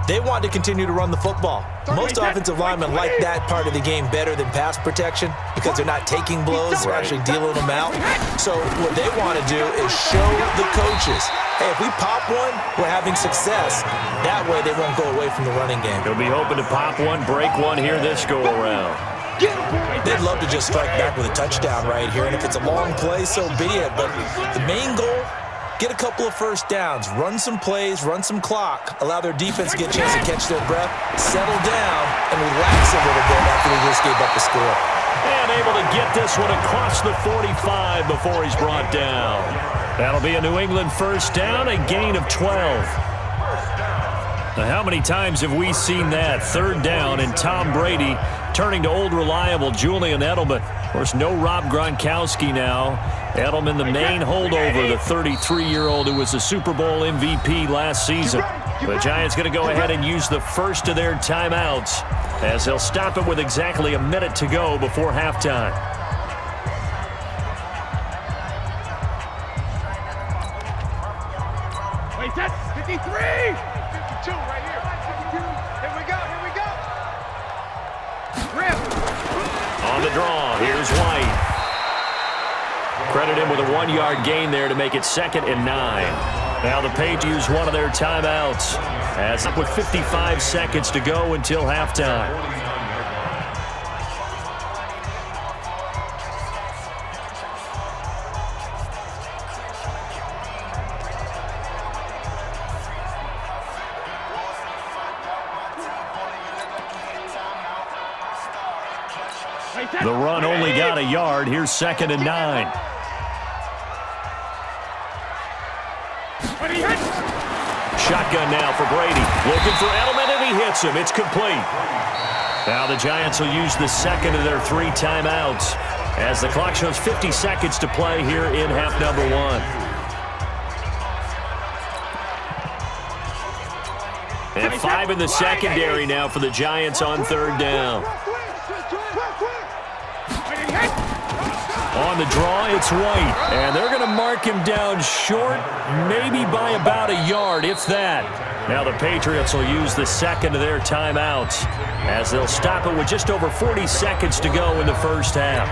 They want to continue to run the football. Most offensive linemen like that part of the game better than pass protection because they're not taking blows, they're actually dealing them out. So what they want to do is show the coaches, hey, if we pop one, we're having success. That way they won't go away from the running game. They'll be hoping to pop one, break one here this go-around. They'd love to just strike back with a touchdown right here, and if it's a long play, so be it. But the main goal, get a couple of first downs, run some plays, run some clock, allow their defense to get a chance to catch their breath, settle down, and relax a little bit after they just gave up the score. And able to get this one across the 45 before he's brought down. That'll be a New England first down, a gain of 12. Now, how many times have we seen that? Third down, and Tom Brady turning to old reliable Julian Edelman. Of course, no Rob Gronkowski now. Edelman, the main holdover, the 33-year-old who was the Super Bowl MVP last season. The Giants going to go ahead and use the first of their timeouts as they'll stop it with exactly a minute to go before halftime. Wait, that's 53! 52 right here. Here we go, here we go. Rip. On the draw, here's White. Credit him with a 1-yard gain there to make it 2nd and 9. Now the Patriots use one of their timeouts as up with 55 seconds to go until halftime. The run only got a yard. Here's 2nd and 9. Shotgun now for Brady. Looking for Edelman, and he hits him. It's complete. Now the Giants will use the second of their 3 timeouts as the clock shows 50 seconds to play here in half number 1. And 5 in the secondary now for the Giants on 3rd down. On the draw, it's White. And they're going to mark him down short, maybe by about a yard, if that. Now the Patriots will use the second of their timeouts as they'll stop it with just over 40 seconds to go in the first half.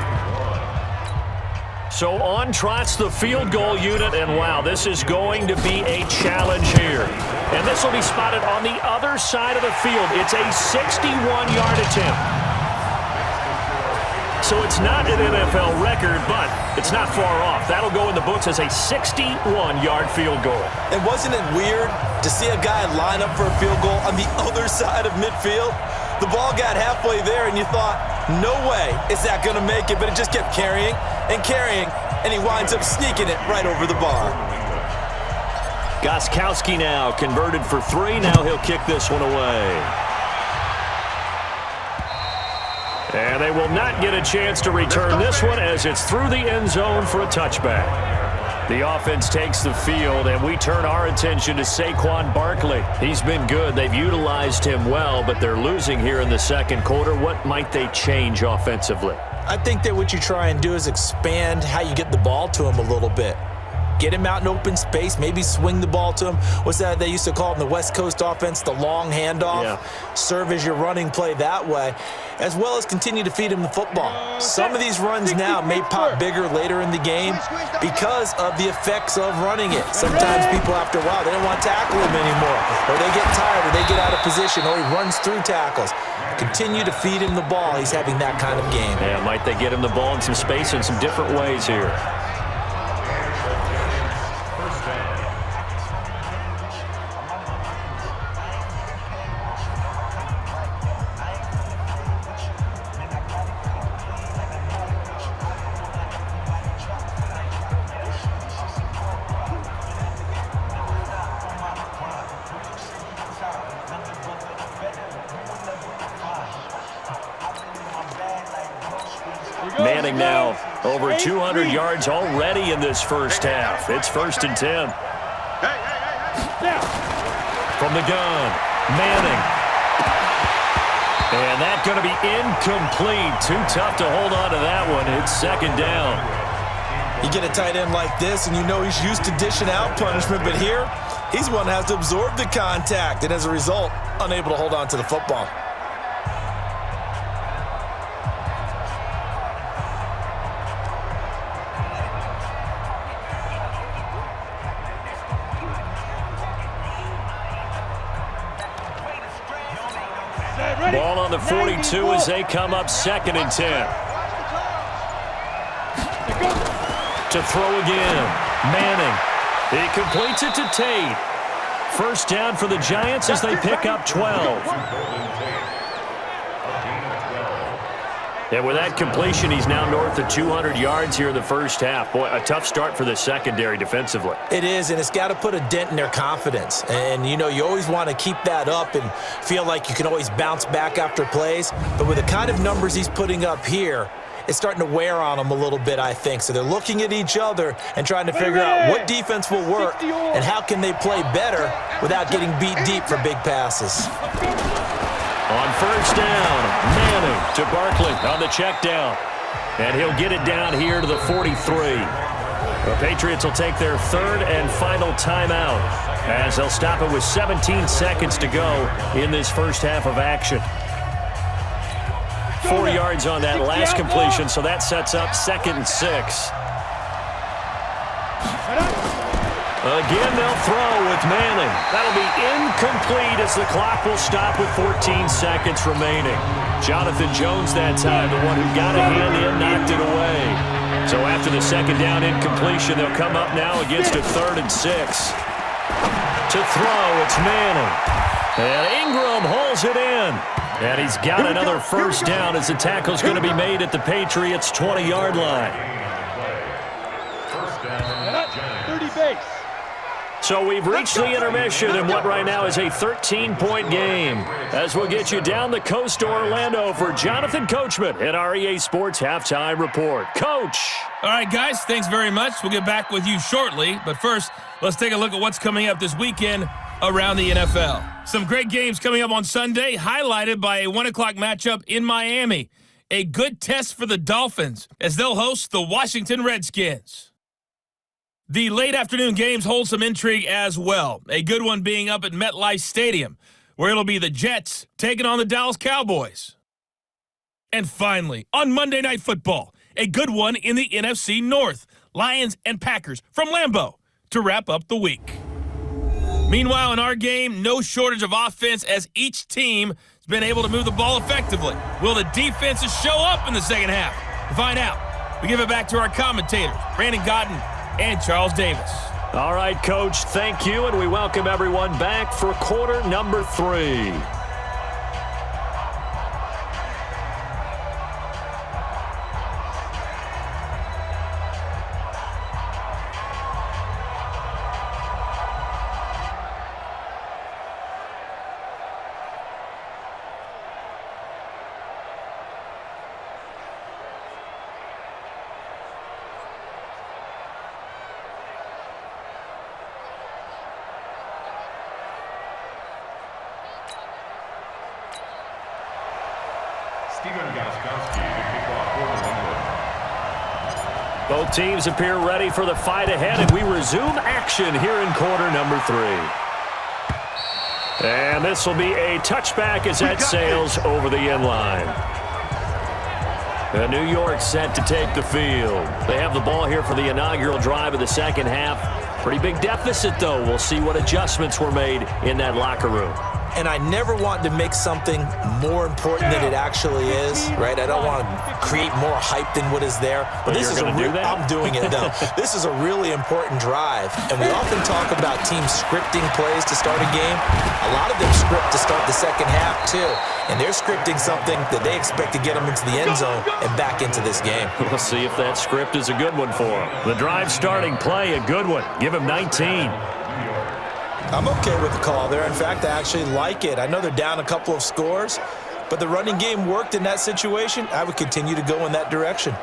So on trots the field goal unit, and wow, this is going to be a challenge here. And this will be spotted on the other side of the field. It's a 61-yard attempt. So it's not an NFL record, but it's not far off. That'll go in the books as a 61-yard field goal. And wasn't it weird to see a guy line up for a field goal on the other side of midfield? The ball got halfway there, and you thought, no way is that going to make it, but it just kept carrying, and he winds up sneaking it right over the bar. Gostkowski now converted for 3. Now he'll kick this one away. And they will not get a chance to return this one as it's through the end zone for a touchback. The offense takes the field, and we turn our attention to Saquon Barkley. He's been good. They've utilized him well, but they're losing here in the second quarter. What might they change offensively? I think that what you try and do is expand how you get the ball to him a little bit. Get him out in open space, maybe swing the ball to him. What's that they used to call it in the West Coast offense, the long handoff? Yeah. Serve as your running play that way, as well as continue to feed him the football. Some of these runs now may pop bigger later in the game because of the effects of running it. Sometimes people, after a while, they don't want to tackle him anymore, or they get tired, or they get out of position, or he runs through tackles. Continue to feed him the ball. He's having that kind of game. Yeah, might they get him the ball in some space in some different ways here? Manning now over 200 yards already in this first half. It's 1st and 10. From the gun, Manning. And that's going to be incomplete. Too tough to hold on to that one. It's 2nd down. You get a tight end like this, and you know he's used to dishing out punishment, but here, He's one that has to absorb the contact, and as a result, unable to hold on to the football. Ball on the 42 as they come up 2nd and 10. To throw again. Manning. He completes it to Tate. First down for the Giants as they pick up 12. And with that completion, he's now north of 200 yards here in the first half. Boy, a tough start for the secondary defensively. It is, and it's got to put a dent in their confidence. And, you know, you always want to keep that up and feel like you can always bounce back after plays. But with the kind of numbers he's putting up here, it's starting to wear on them a little bit, I think. So they're looking at each other and trying to figure out what defense will work and how can they play better without getting beat deep for big passes. On first down, Manning to Barkley on the check down. And he'll get it down here to the 43. The Patriots will take their 3rd and final timeout as they'll stop it with 17 seconds to go in this first half of action. 4 yards on that last completion, so that sets up 2nd and 6. Again, they'll throw with Manning. That'll be incomplete as the clock will stop with 14 seconds remaining. Jonathan Jones that time, the one who got a hand in, knocked it away. So after the 2nd down incompletion, they'll come up now against a 3rd and 6. To throw, it's Manning. And Ingram holds it in. And he's got another first down as the tackle's going to be made at the Patriots' 20-yard line. 30 base. So we've reached the intermission in what right now is a 13-point game. As we'll get you down the coast to Orlando for Jonathan Coachman at our EA Sports Halftime Report. Coach! All right, guys, thanks very much. We'll get back with you shortly. But first, let's take a look at what's coming up this weekend around the NFL. Some great games coming up on Sunday, highlighted by a 1 o'clock matchup in Miami. A good test for the Dolphins as they'll host the Washington Redskins. The late afternoon games hold some intrigue as well. A good one being up at MetLife Stadium, where it'll be the Jets taking on the Dallas Cowboys. And finally, on Monday Night Football, a good one in the NFC North. Lions and Packers from Lambeau to wrap up the week. Meanwhile, in our game, no shortage of offense as each team has been able to move the ball effectively. Will the defenses show up in the second half? To find out, we give it back to our commentators, Brandon Godden and Charles Davis. All right, Coach, thank you, and we welcome everyone back for quarter number 3. Both teams appear ready for the fight ahead, and we resume action here in quarter number 3. And this will be a touchback as that sails over the end line. New York set to take the field. They have the ball here for the inaugural drive of the second half. Pretty big deficit, though. We'll see what adjustments were made in that locker room. And I never want to make something more important than it actually is, right? I don't want to create more hype than what is there. But this is I'm doing it, though. This is a really important drive. And we often talk about teams scripting plays to start a game. A lot of them script to start the second half, too. And they're scripting something that they expect to get them into the end zone and back into this game. We'll see if that script is a good one for them. The drive starting play, a good one. Give him 19. I'm okay with the call there. In fact, I actually like it. I know they're down a couple of scores, but the running game worked in that situation. I would continue to go in that direction.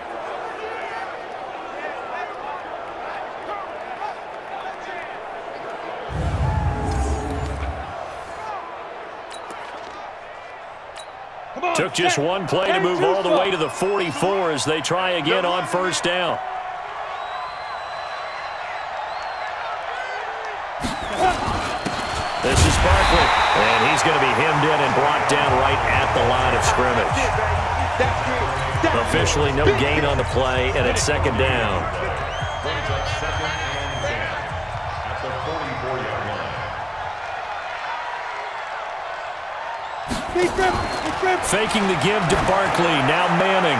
Took just one play to move all the way to the 44 as they try again on first down. This is Barkley, and he's going to be hemmed in and brought down right at the line of scrimmage. Officially no gain on the play, and it's second down. Faking the give to Barkley, now Manning.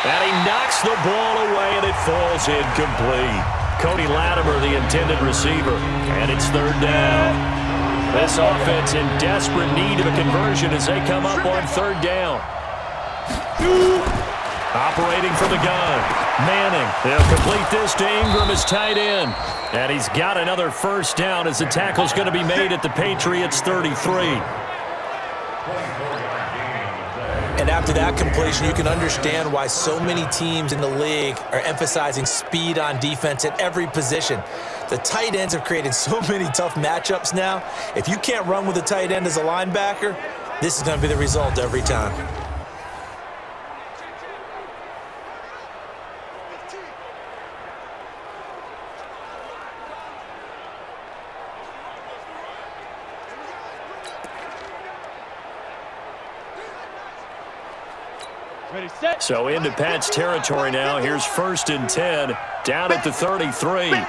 And he knocks the ball away, and it falls incomplete. Cody Latimer, the intended receiver, and it's third down. This offense in desperate need of a conversion as they come up on third down. Operating from the gun, Manning. They'll complete this to Ingram as tight end. And he's got another first down as the tackle's going to be made at the Patriots' 33. And after that completion, you can understand why so many teams in the league are emphasizing speed on defense at every position. The tight ends have created so many tough matchups now. If you can't run with a tight end as a linebacker, this is going to be the result every time. So into Pat's territory now. Here's 1st and 10, down at the 33. On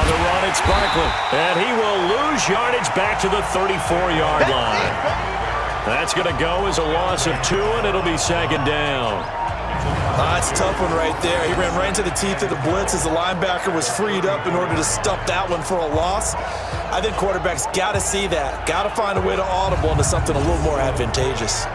the run, it's Barkley, and he will lose yardage back to the 34-yard line. That's going to go as a loss of 2, and it'll be second down. That's a tough one right there. He ran right into the teeth of the blitz as the linebacker was freed up in order to stuff that one for a loss. I think quarterbacks got to see that. Got to find a way to audible into something a little more advantageous.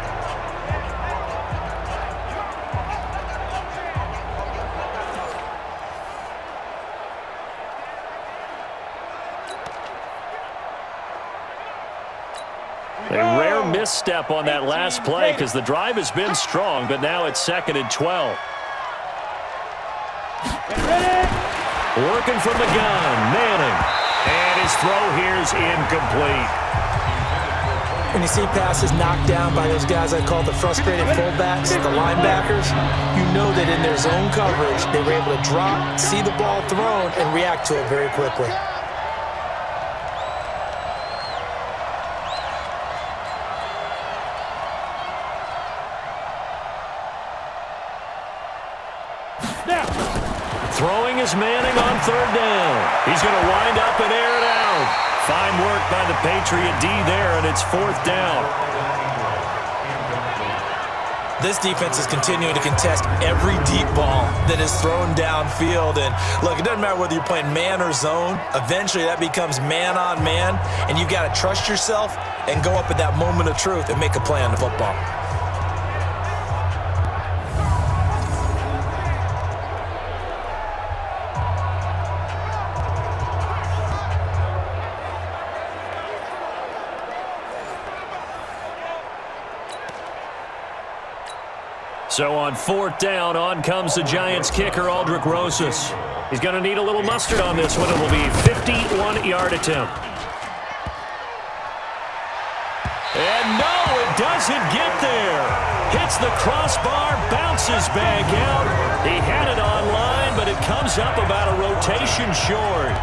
A rare misstep on that last play because the drive has been strong, but now it's 2nd and 12. Working from the gun, Manning. And his throw here's incomplete. When you see passes knocked down by those guys I call the frustrated fullbacks, the linebackers, you know that in their zone coverage, they were able to drop, see the ball thrown, and react to it very quickly. Throwing is Manning on third down. He's going to wind up and air it out. Fine work by the Patriot D there, and it's 4th down. This defense is continuing to contest every deep ball that is thrown downfield. And look, it doesn't matter whether you're playing man or zone. Eventually, that becomes man on man, and you've got to trust yourself and go up at that moment of truth and make a play on the football. So on 4th down, on comes the Giants kicker, Aldrick Rosas. He's going to need a little mustard on this one. It will be a 51-yard attempt. And no, it doesn't get there. Hits the crossbar, bounces back out. He had it online, but it comes up about a rotation short.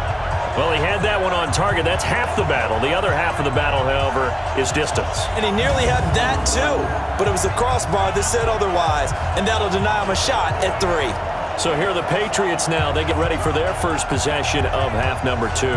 Well, he had that one on target. That's half the battle. The other half of the battle, however, is distance. And he nearly had that, too. But it was the crossbar that said otherwise, and that'll deny him a shot at 3. So here are the Patriots now. They get ready for their first possession of half number 2.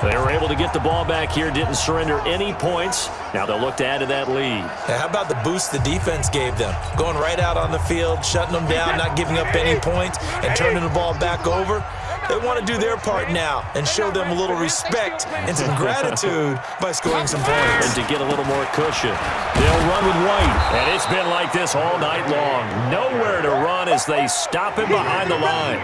They were able to get the ball back here, didn't surrender any points. Now they'll look to add to that lead. Now, how about the boost the defense gave them? Going right out on the field, shutting them down, not giving up any points, and turning the ball back over. They want to do their part now and show them a little respect and some gratitude by scoring some points. And to get a little more cushion. They'll run with White. And it's been like this all night long. Nowhere to run as they stop him behind the line.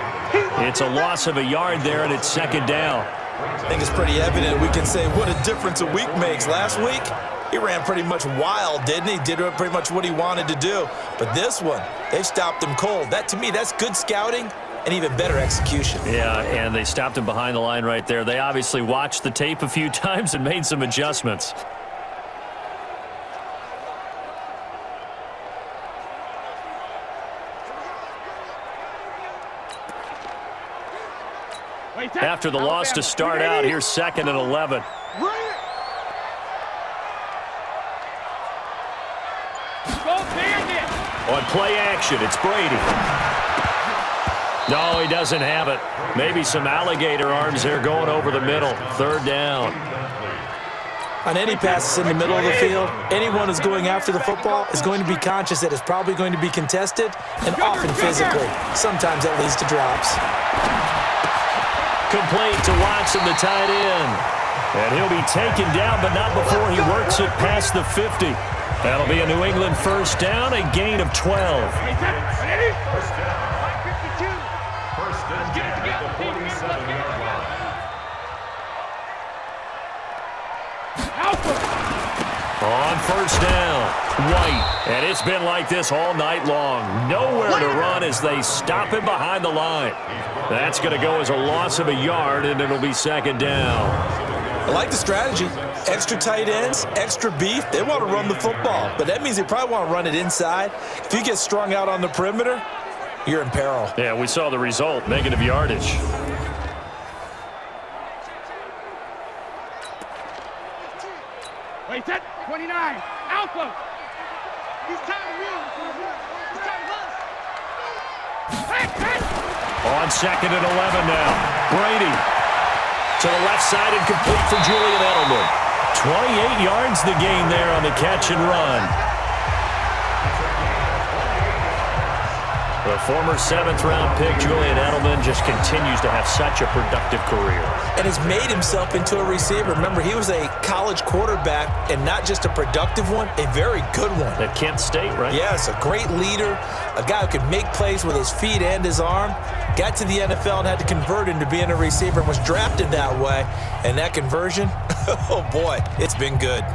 It's a loss of a yard there, and it's 2nd down. I think it's pretty evident. We can say what a difference a week makes. Last week, he ran pretty much wild, didn't he? Did pretty much what he wanted to do. But this one, they've stopped him cold. That, to me, that's good scouting and even better execution. Yeah, and they stopped him behind the line right there. They obviously watched the tape a few times and made some adjustments. After the loss to start out, here's 2nd and 11. On play action, it's Brady. No, he doesn't have it. Maybe some alligator arms there going over the middle. 3rd down. On any passes in the middle of the field, anyone who's going after the football is going to be conscious that it's probably going to be contested and often physically. Sometimes that leads to drops. Complete to Watson, the tight end. And he'll be taken down, but not before he works it past the 50. That'll be a New England 1st down, a gain of 12. On 1st down, White. And it's been like this all night long. Nowhere to run as they stop him behind the line. That's going to go as a loss of a yard, and it'll be 2nd down. I like the strategy. Extra tight ends, extra beef. They want to run the football, but that means they probably want to run it inside. If you get strung out on the perimeter, you're in peril. Yeah, we saw the result, negative yardage. Wait, set 29. Alpha. He's time to win. He's time to On 2nd and 11 now. Brady to the left side and complete for Julian Edelman. 28 yards the gain there on the catch and run. The former 7th-round pick, Julian Edelman, just continues to have such a productive career. And has made himself into a receiver. Remember, he was a college quarterback, and not just a productive one, a very good one. At Kent State, right? Yes, a great leader, a guy who could make plays with his feet and his arm. Got to the NFL and had to convert into being a receiver and was drafted that way. And that conversion, oh boy, it's been good.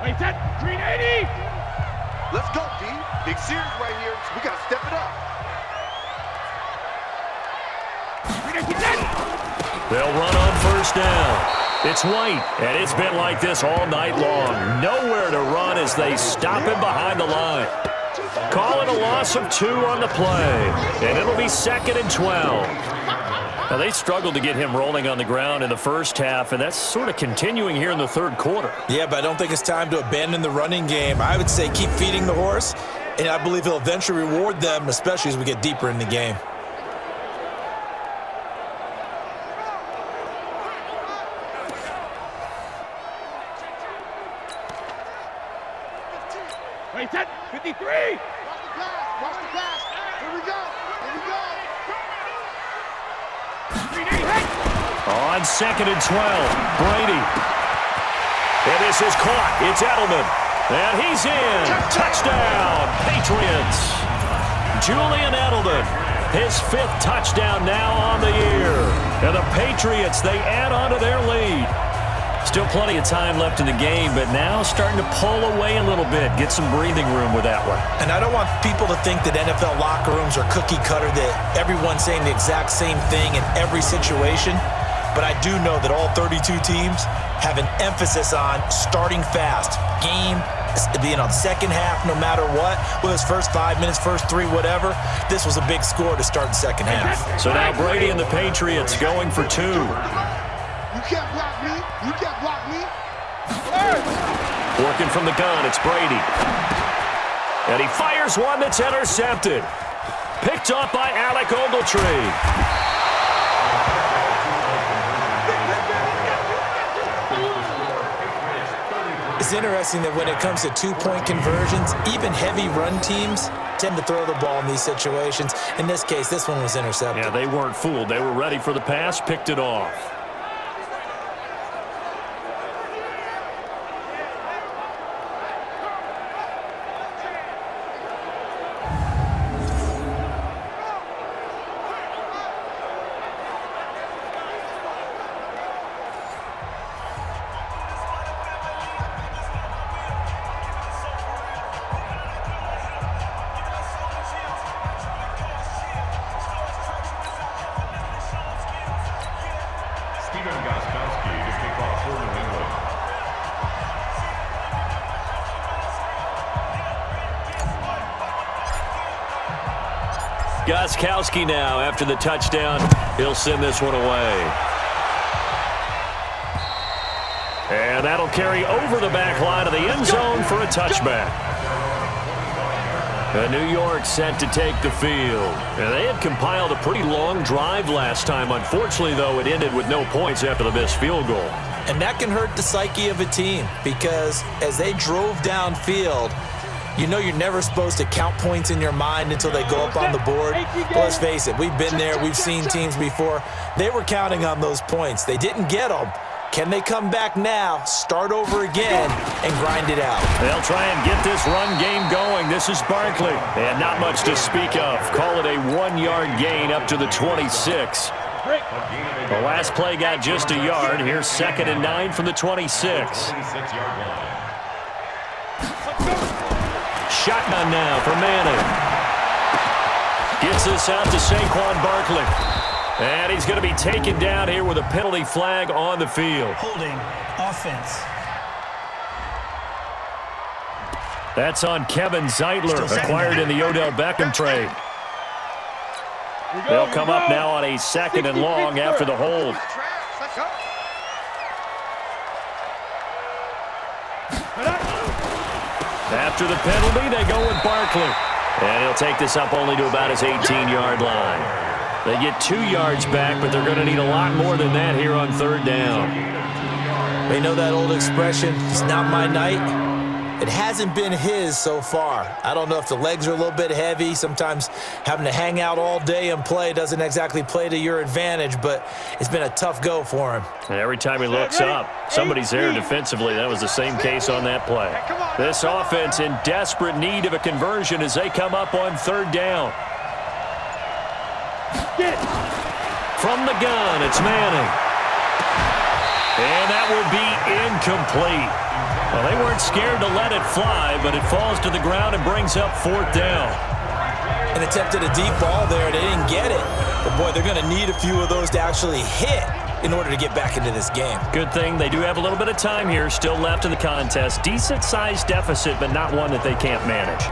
Wait, set 380. Let's go, D. Big series right here. We got to step it up. They'll run on 1st down. It's White, and it's been like this all night long. Nowhere to run as they stop him behind the line. Calling a loss of 2 on the play, and it'll be 2nd and 12. Now, they struggled to get him rolling on the ground in the first half, and that's sort of continuing here in the 3rd quarter. Yeah, but I don't think it's time to abandon the running game. I would say keep feeding the horse, and I believe he'll eventually reward them, especially as we get deeper in the game. Wait, set 53. Watch the pass. Watch the pass. Here we go. Here we go. On 2nd and 12, Brady. And this is caught. It's Edelman. And he's in. Touchdown, Patriots. Julian Edelman, his 5th touchdown now on the year. And the Patriots, they add on to their lead. Still plenty of time left in the game, but now starting to pull away a little bit, get some breathing room with that one. And I don't want people to think that NFL locker rooms are cookie cutter, that everyone's saying the exact same thing in every situation. But I do know that all 32 teams have an emphasis on starting fast. Game, second half, no matter what, whether it's first 5 minutes, first 3, whatever. This was a big score to start the second half. So now Brady and the Patriots going for 2. You can't block me. You can't block me. Working from the gun, it's Brady. And he fires one that's intercepted. Picked up by Alec Ogletree. It's interesting that when it comes to 2-point conversions, even heavy run teams tend to throw the ball in these situations. In this case, this one was intercepted. Yeah, they weren't fooled. They were ready for the pass, picked it off. Gostkowski now after the touchdown. He'll send this one away. And that'll carry over the back line of the end zone for a touchback. New York set to take the field. They had compiled a pretty long drive last time. Unfortunately, though, it ended with no points after the missed field goal. And that can hurt the psyche of a team because as they drove downfield, you know you're never supposed to count points in your mind until they go up on the board. But let's face it, we've been there. We've seen teams before. They were counting on those points. They didn't get them. Can they come back now, start over again, and grind it out? They'll try and get this run game going. This is Barkley. And not much to speak of. Call it a 1-yard gain up to the 26. The last play got just a yard. Here's 2nd and 9 from the 26. Shotgun now for Manning. Gets this out to Saquon Barkley. And he's going to be taken down here with a penalty flag on the field. Holding offense. That's on Kevin Zeitler, acquired in the Odell Beckham trade. They'll come up now on a 2nd and long after the hold. After the penalty, they go with Barkley. And he'll take this up only to about his 18-yard line. They get 2 yards back, but they're going to need a lot more than that here on 3rd down. They know that old expression, it's not my night. It hasn't been his so far. I don't know if the legs are a little bit heavy. Sometimes having to hang out all day and play doesn't exactly play to your advantage, but it's been a tough go for him. And every time he looks up, somebody's there defensively. That was the same case on that play. This offense in desperate need of a conversion as they come up on 3rd down. From the gun, it's Manning. And that will be incomplete. Well, they weren't scared to let it fly, but it falls to the ground and brings up 4th down. And attempted a deep ball there. They didn't get it. But, boy, they're going to need a few of those to actually hit in order to get back into this game. Good thing they do have a little bit of time here still left in the contest. Decent-sized deficit, but not one that they can't manage.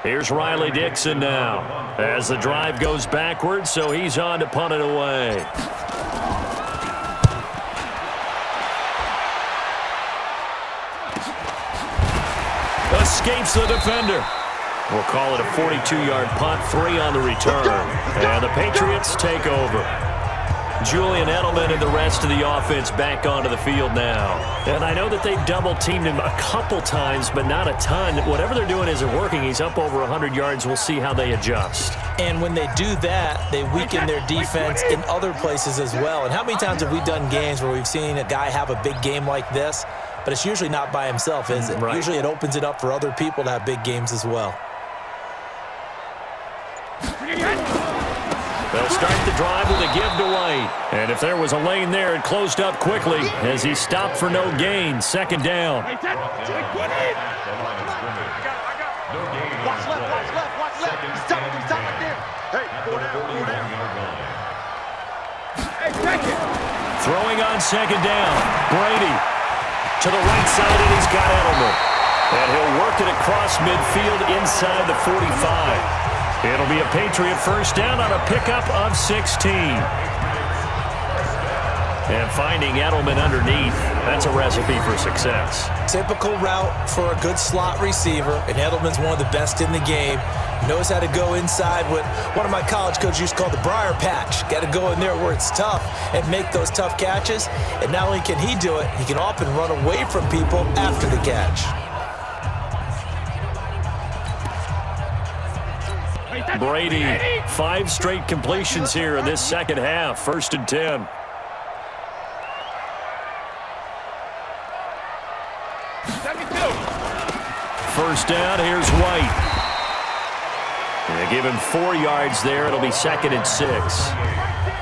Here's Riley Dixon now as the drive goes backwards, so he's on to punt it away. Escapes the defender. We'll call it a 42-yard punt, 3 on the return. And the Patriots take over. Julian Edelman and the rest of the offense back onto the field now. And I know that they've double-teamed him a couple times, but not a ton. Whatever they're doing isn't working. He's up over 100 yards. We'll see how they adjust. And when they do that, they weaken their defense in other places as well. And how many times have we done games where we've seen a guy have a big game like this, but it's usually not by himself, is it? Right. Usually it opens it up for other people to have big games as well. They'll start the drive with a give to White. And if there was a lane there, it closed up quickly as he stopped for no gain. 2nd down. Watch left, watch left. Stop right there. Hey, go down. Hey, second. Throwing on 2nd down. Brady to the right side, and he's got Edelman. And he'll work it across midfield inside the 45. It'll be a Patriot 1st down on a pickup of 16. And finding Edelman underneath, that's a recipe for success. Typical route for a good slot receiver, and Edelman's one of the best in the game. Knows how to go inside what one of my college coaches used to call the briar patch. Got to go in there where it's tough and make those tough catches. And not only can he do it, he can often run away from people after the catch. Brady, 5 straight completions here in this 2nd half. 1st and 10. First down, here's White. They give him 4 yards there. It'll be 2nd and 6.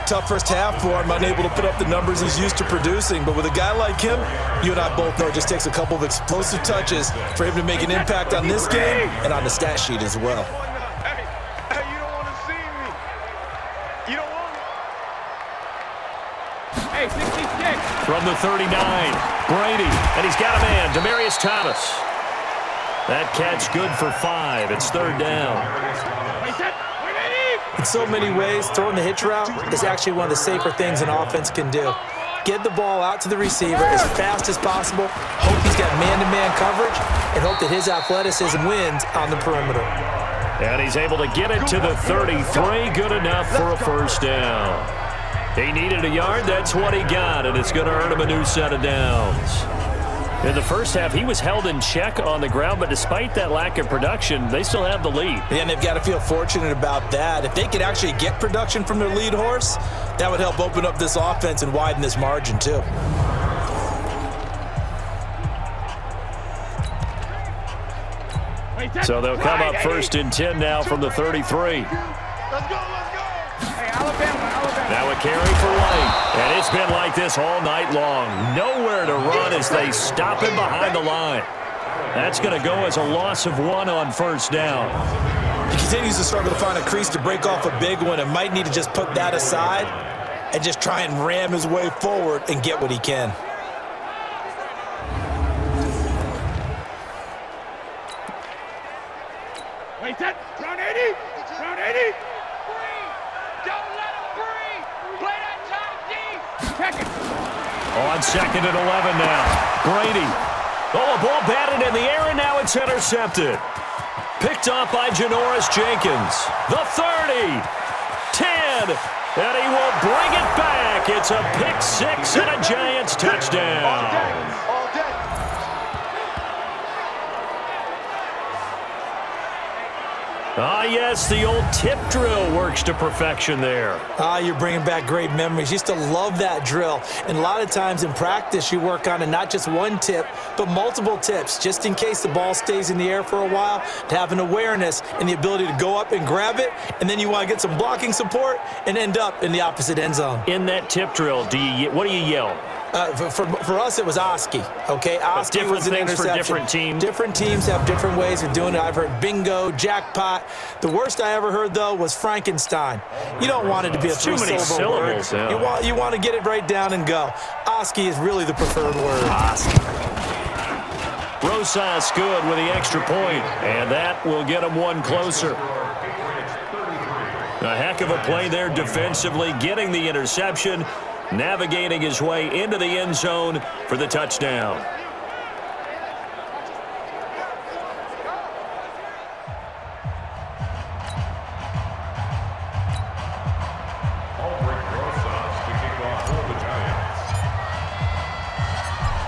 Tough first half for him, unable to put up the numbers he's used to producing. But with a guy like him, you and I both know it just takes a couple of explosive touches for him to make an impact on this game and on the stat sheet as well. Hey, you don't want to see me. You don't want me. Hey, 66. From the 39, Brady, and he's got a man, Demaryius Thomas. That catch good for 5. It's 3rd down. In so many ways, throwing the hitch route is actually one of the safer things an offense can do. Get the ball out to the receiver as fast as possible, hope he's got man-to-man coverage, and hope that his athleticism wins on the perimeter. And he's able to get it to the 33. Good enough for a 1st down. He needed a yard. That's what he got, and it's going to earn him a new set of downs. In the first half, he was held in check on the ground, but despite that lack of production, they still have the lead. And they've got to feel fortunate about that. If they could actually get production from their lead horse, that would help open up this offense and widen this margin too. So they'll come up 1st and 10 now from the 33. Let's go. Hey, Alabama. Now a carry for White. And it's been like this all night long. Nowhere to run as they stop him behind the line. That's going to go as a loss of 1 on 1st down. He continues to struggle to find a crease to break off a big one and might need to just put that aside and just try and ram his way forward and get what he can. Wait, that. Round 80. Round 80. Don't let him breathe. Play that tight D. Check it. On 2nd and 11 now. Brady. Oh, a ball batted in the air, and now it's intercepted. Picked off by Janoris Jenkins. The 30. 10. And he will bring it back. It's a pick 6 and a Giants touchdown. All day. Ah, yes, the old tip drill works to perfection there. Ah, you're bringing back great memories. Used to love that drill. And a lot of times in practice, you work on it not just one tip, but multiple tips, just in case the ball stays in the air for a while, to have an awareness and the ability to go up and grab it, and then you want to get some blocking support and end up in the opposite end zone. In that tip drill, what do you yell? For us, it was Oski, okay? Oski was an interception. For different teams. Different teams have different ways of doing it. I've heard bingo, jackpot. The worst I ever heard, though, was Frankenstein. You don't want it to be a three-syllable word. Yeah. You want to get it right down and go. Oski is really the preferred word. Oski. Rosas good with the extra point, and that will get him 1 closer. A heck of a play there defensively, getting the interception, navigating his way into the end zone for the touchdown.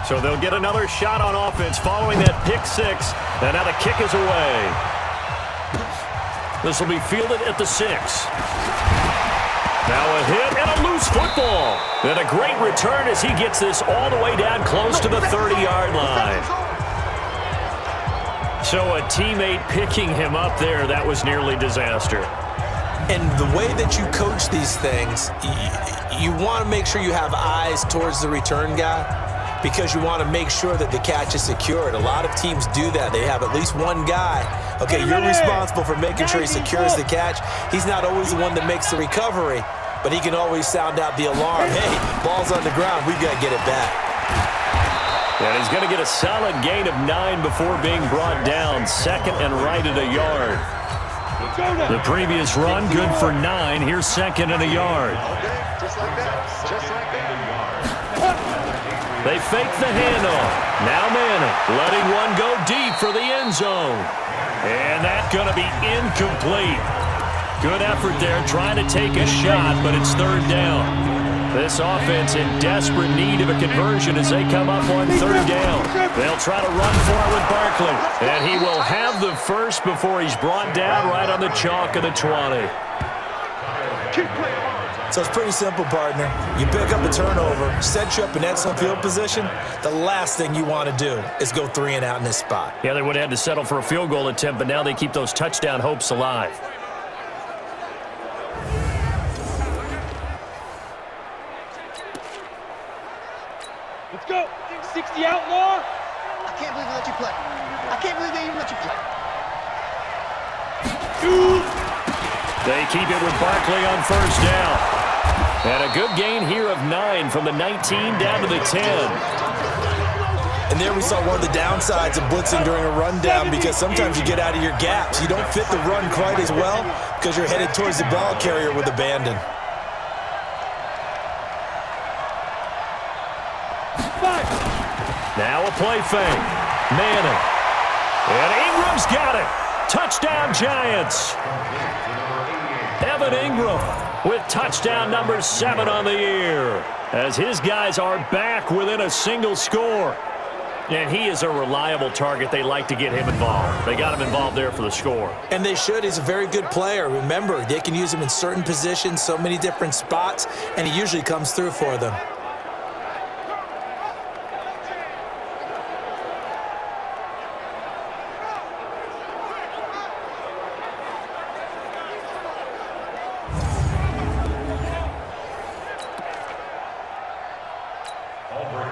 So they'll get another shot on offense following that pick 6, and now the kick is away. This will be fielded at the 6. Now a hit and a loose football. And a great return as he gets this all the way down close to the 30-yard line. So a teammate picking him up there, that was nearly disaster. And the way that you coach these things, you want to make sure you have eyes towards the return guy because you want to make sure that the catch is secured. A lot of teams do that. They have at least one guy. Okay, you're responsible for making sure he secures the catch. He's not always the one that makes the recovery, but he can always sound out the alarm. Hey, ball's on the ground. We've got to get it back. And he's going to get a solid gain of 9 before being brought down. 2nd and right at a yard. The previous run, good for 9. Here's 2nd and a yard. Just like that. Just like that. They fake the handoff. Now Manning letting one go deep for the end zone. And that's going to be incomplete. Good effort there trying to take a shot, but it's 3rd down. This offense in desperate need of a conversion as they come up on 3rd down. They'll try to run for it with Barkley. And he will have the first before he's brought down right on the chalk of the 20. So it's pretty simple, partner. You pick up a turnover, set you up in excellent field position. The last thing you want to do is go 3 and out in this spot. Yeah, they would have had to settle for a field goal attempt, but now they keep those touchdown hopes alive. Let's go. 60 outlaw. I can't believe they let you play. I can't believe they even let you play. They keep it with Barkley on first down. And a good gain here of 9 from the 19 down to the 10. And there we saw one of the downsides of blitzing during a rundown, because sometimes you get out of your gaps. You don't fit the run quite as well because you're headed towards the ball carrier with abandon. Now a play fake. Manning. And Ingram's got it. Touchdown, Giants. Evan Ingram with touchdown number 7 on the year, as his guys are back within a single score. And he is a reliable target. They like to get him involved. They got him involved there for the score. And they should. He's a very good player. Remember, they can use him in certain positions, so many different spots, and he usually comes through for them.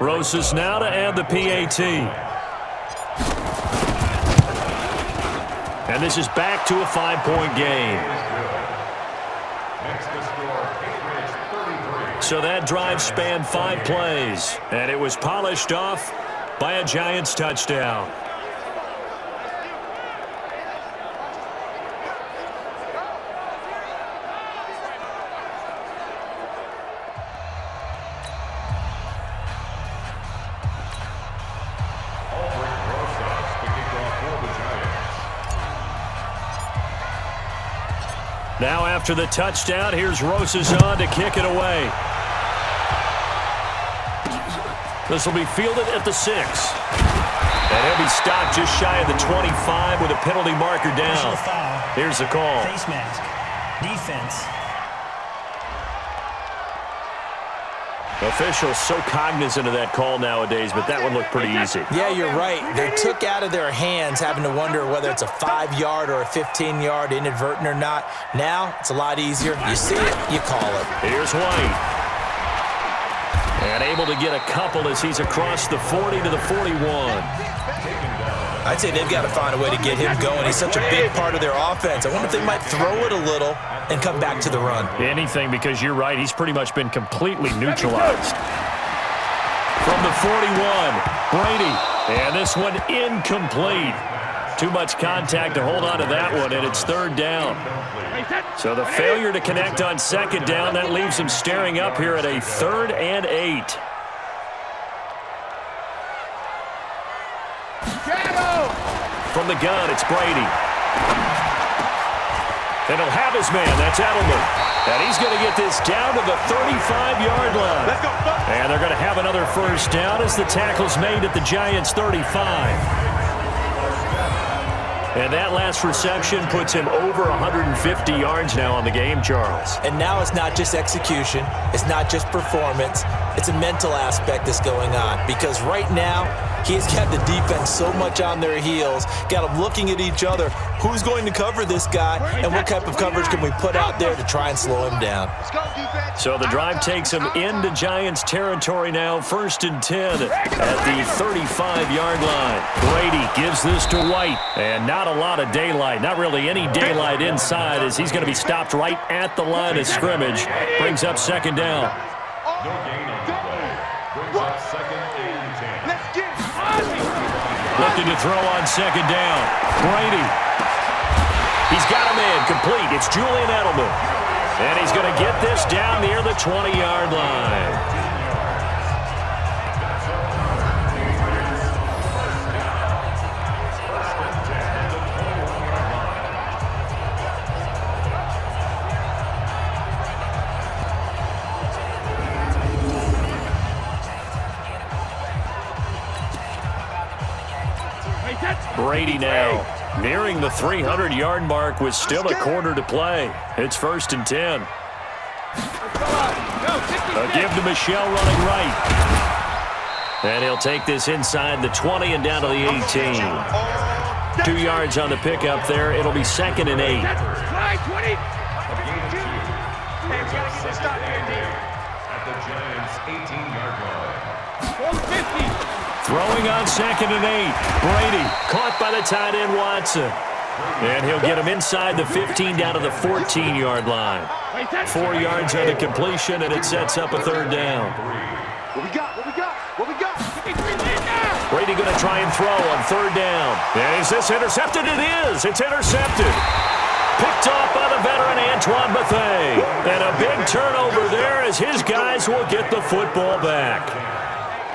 Rosas now to add the PAT. And this is back to a 5-point game. So that drive spanned 5 plays, and it was polished off by a Giants touchdown. Now after the touchdown, here's Rosas on to kick it away. This will be fielded at the 6. And he'll be stopped just shy of the 25 with a penalty marker down. Here's the call. Face mask. Defense. Officials so cognizant of that call nowadays, but that one looked pretty easy. Yeah, you're right. They took out of their hands having to wonder whether it's a 5-yard or a 15-yard, inadvertent or not. Now, it's a lot easier. You see it, you call it. Here's White. And able to get a couple as he's across the 40 to the 41. I'd say they've got to find a way to get him going. He's such a big part of their offense. I wonder if they might throw it a little and come back to the run. Anything, because you're right. He's pretty much been completely neutralized. From the 41, Brady. And this one incomplete. Too much contact to hold on to that one, and it's 3rd down. So the failure to connect on 2nd down, that leaves them staring up here at a 3rd and 8. From the gun, it's Brady. And he'll have his man. That's Edelman. And he's going to get this down to the 35-yard line. Let's go. And they're going to have another first down as the tackle's made at the Giants' 35. And that last reception puts him over 150 yards now on the game, Charles. And now it's not just execution. It's not just performance. It's a mental aspect that's going on. Because right now, he's got the defense so much on their heels, got them looking at each other. Who's going to cover this guy, and what type of coverage can we put out there to try and slow him down? So the drive takes him into Giants territory now, 1st and 10 at the 35-yard line. Brady gives this to White, and not a lot of daylight, not really any daylight inside, as he's going to be stopped right at the line of scrimmage. Brings up 2nd down. No gain on the play. Brings up 2nd and 10. Let's get Looking to throw on 2nd down. Brady. He's got a man complete. It's Julian Edelman. And he's going to get this down near the 20-yard line. Brady now nearing the 300-yard mark with still a quarter to play. It's 1st and 10. A give to Michelle running right. And he'll take this inside the 20 and down to the 18. 2 yards on the pickup there. It'll be 2nd and 8. at the Giants' 18-yard line. Throwing on 2nd and 8. Brady caught by the tight end Watson. And he'll get him inside the 15 down to the 14-yard line. 4 yards on the completion, and it sets up a 3rd down. What we got? What we got? What we got? Brady going to try and throw on 3rd down. Is this intercepted? It is. It's intercepted. Picked off by the veteran Antoine Bethea. And a big turnover there as his guys will get the football back.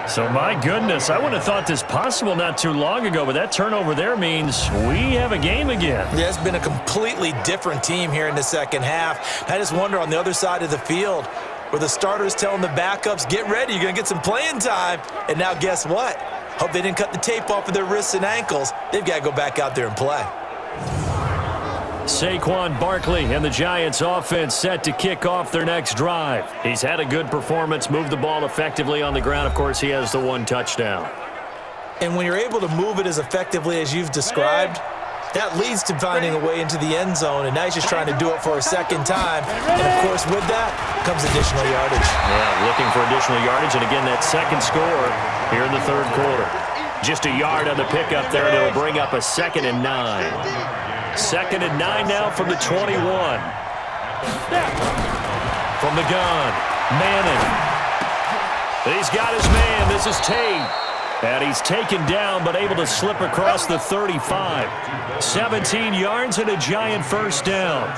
So, my goodness, I wouldn't have thought this possible not too long ago, but that turnover there means we have a game again. Yeah, it's been a completely different team here in the second half. I just wonder on the other side of the field where the starters telling the backups, get ready, you're going to get some playing time. And now guess what? Hope they didn't cut the tape off of their wrists and ankles. They've got to go back out there and play. Saquon Barkley and the Giants offense set to kick off their next drive. He's had a good performance, moved the ball effectively on the ground. Of course, he has the 1 touchdown. And when you're able to move it as effectively as you've described, that leads to finding a way into the end zone, and now he's just trying to do it for a 2nd time. And, of course, with that comes additional yardage. Yeah, looking for additional yardage, and again, that 2nd score here in the 3rd quarter. Just a yard on the pickup there, and it'll bring up a 2nd and 9. 2nd and 9 now from the 21. From the gun, Madden. He's got his man. This is Tate. And he's taken down but able to slip across the 35. 17 yards and a Giant 1st down.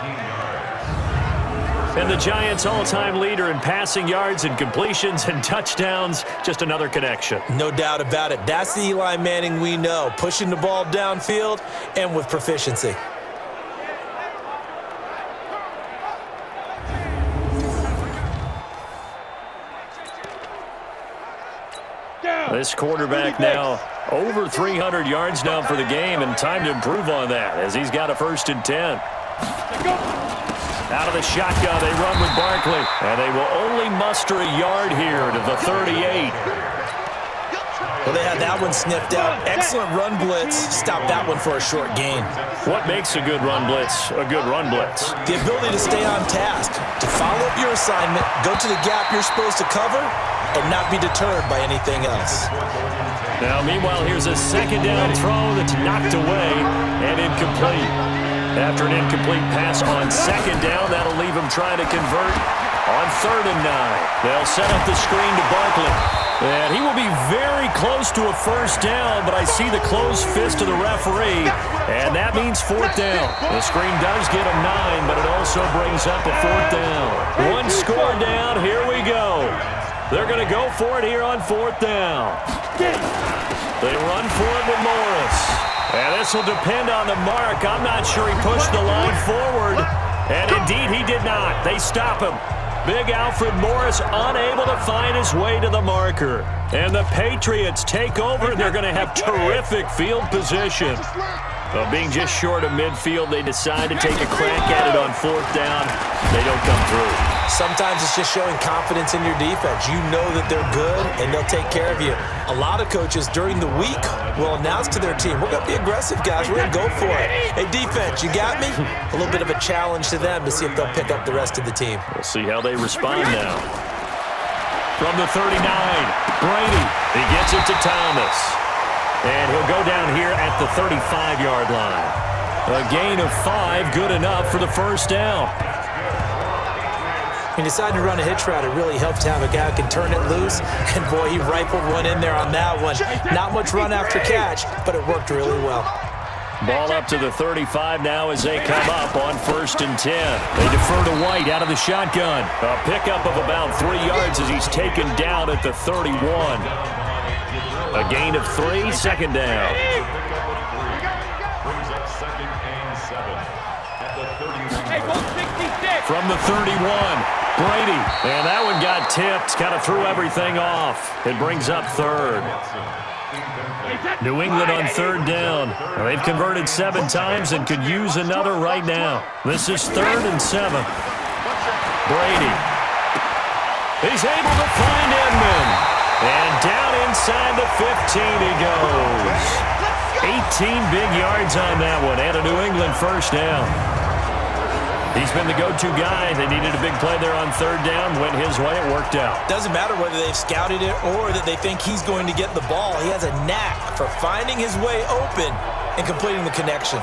And the Giants' all-time leader in passing yards and completions and touchdowns, just another connection. No doubt about it. That's the Eli Manning we know, pushing the ball downfield and with proficiency. This quarterback now over 300 yards now for the game, and time to improve on that as he's got a 1st and 10. Out of the shotgun, they run with Barkley, and they will only muster a yard here to the 38. Well, they had that one sniffed out. Excellent run blitz. Stop that one for a short gain. What makes a good run blitz a good run blitz? The ability to stay on task, to follow up your assignment, go to the gap you're supposed to cover, and not be deterred by anything else. Now, meanwhile, here's a 2nd down throw that's knocked away and incomplete. After an incomplete pass on 2nd down, that'll leave him trying to convert on 3rd and 9. They'll set up the screen to Barkley. And he will be very close to a 1st down, but I see the closed fist of the referee, and that means 4th down. The screen does get him 9, but it also brings up a 4th down. 1 score down, here we go. They're going to go for it here on 4th down. They run for it with Morris. And this will depend on the mark. I'm not sure he pushed the line forward. And indeed, he did not. They stop him. Big Alfred Morris unable to find his way to the marker. And the Patriots take over, and they're going to have terrific field position. Being just short of midfield, they decide to take a crack at it on 4th down. They don't come through. Sometimes it's just showing confidence in your defense. You know that they're good, and they'll take care of you. A lot of coaches during the week will announce to their team, we're going to be aggressive, guys. We're going to go for it. Hey, defense, you got me? A little bit of a challenge to them to see if they'll pick up the rest of the team. We'll see how they respond now. From the 39, Brady. He gets it to Thomas. And he'll go down here at the 35-yard line. A gain of 5, good enough for the 1st down. He decided to run a hitch route. It really helped to have a guy who can turn it loose. And, boy, he rifled one in there on that one. Not much run after catch, but it worked really well. Ball up to the 35 now as they come up on 1st and 10. They defer to White out of the shotgun. A pickup of about 3 yards as he's taken down at the 31. A gain of 3, 2nd down. From the 31, Brady. And that one got tipped, kind of threw everything off. It brings up 3rd. New England on 3rd down. They've converted 7 times and could use another right now. This is 3rd and 7. Brady. He's able to find Edmond. And down inside the 15 he goes. 18 big yards on that one, and a New England 1st down. He's been the go-to guy. They needed a big play there on third down. Went his way. It worked out. Doesn't matter whether they've scouted it or that they think he's going to get the ball. He has a knack for finding his way open and completing the connection.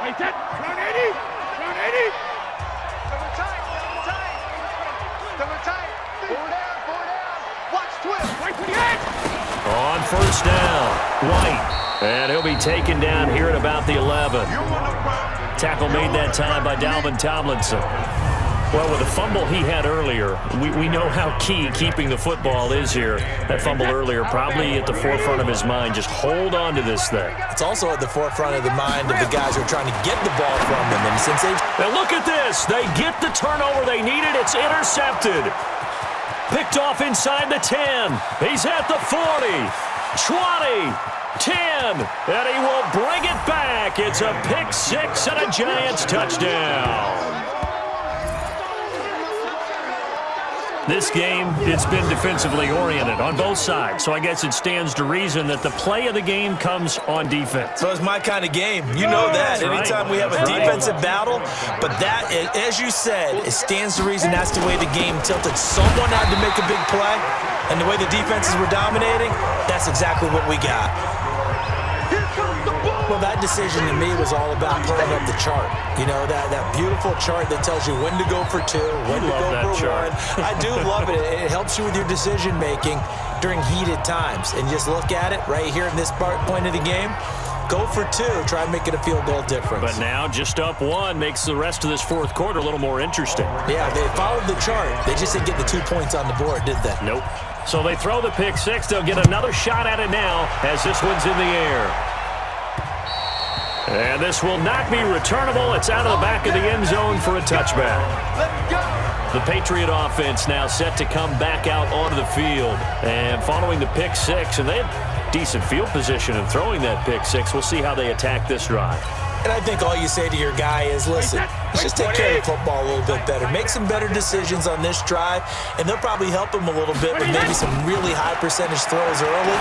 Wait, that. Round 80. Round 80. Double tight. Four down. Watch twist. Right to the edge. On first down, White. And he'll be taken down here at about the 11. Tackle made that time by Dalvin Tomlinson. Well, with the fumble he had earlier, we know how key keeping the football is here. That fumble earlier probably at the forefront of his mind. Just hold on to this thing. It's also at the forefront of the mind of the guys who are trying to get the ball from them. And since they've... Now look at this. They get the turnover they needed. It's intercepted. Picked off inside the 10. He's at the 40, 20, 10, and he will bring it back. It's a pick six and a Giants touchdown. This game, it's been defensively oriented on both sides, so I guess it stands to reason that the play of the game comes on defense. So it's my kind of game. You know that. Anytime we have a defensive battle, but that, as you said, it stands to reason that's the way the game tilted. Someone had to make a big play, and the way the defenses were dominating, that's exactly what we got. Well, that decision to me was all about pulling up the chart. You know, that beautiful chart that tells you when to go for two, when to go for one. I do love it. It helps you with your decision-making during heated times. And just look at it right here in this point of the game. Go for two. Try and make it a field goal difference. But now just up one makes the rest of this fourth quarter a little more interesting. Yeah, they followed the chart. They just didn't get the 2 points on the board, did they? Nope. So they throw the pick six. They'll get another shot at it now as this one's in the air. And this will not be returnable. It's out of the back of the end zone for a touchback. The Patriot offense now set to come back out onto the field. And following the pick six, and they had decent field position in throwing that pick six. We'll see how they attack this drive. And I think all you say to your guy is, listen, let's just take care of the football a little bit better. Make some better decisions on this drive, and they'll probably help him a little bit with maybe some really high percentage throws early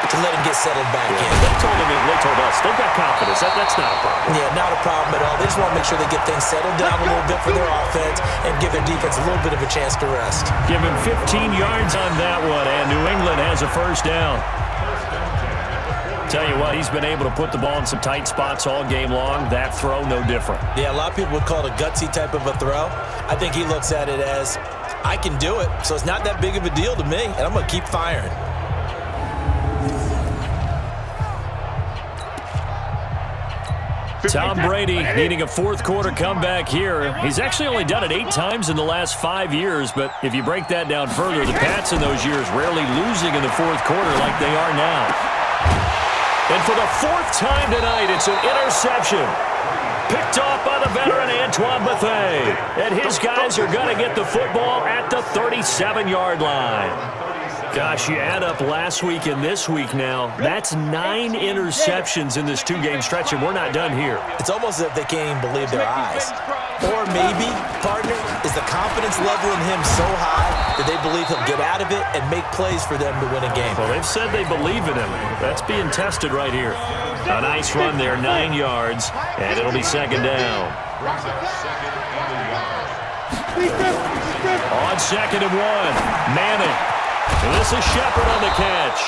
to let him get settled back in. They told us they've got confidence. That's not a problem. Yeah, not a problem at all. They just want to make sure they get things settled down a little bit for their offense and give their defense a little bit of a chance to rest. Give him 15 yards on that one, and New England has a first down. Tell you what, he's been able to put the ball in some tight spots all game long. That throw, no different. Yeah, a lot of people would call it a gutsy type of a throw. I think he looks at it as, I can do it, so it's not that big of a deal to me, and I'm going to keep firing. Tom Brady needing a fourth quarter comeback here. He's actually only done it 8 times in the last 5 years, but if you break that down further, the Pats in those years rarely losing in the fourth quarter like they are now. And for the 4th time tonight, it's an interception. Picked off by the veteran Antoine Bethea. And his guys are going to get the football at the 37-yard line. Gosh, you add up last week and this week now, that's 9 interceptions in this 2-game stretch, and we're not done here. It's almost as if they can't even believe their eyes. Or maybe, partner, is the confidence level in him so high that they believe he'll get out of it and make plays for them to win a game. Well, they've said they believe in him. That's being tested right here. A nice run there, 9 yards, and it'll be second down. On second and 1, Manning. And this is Shepard on the catch.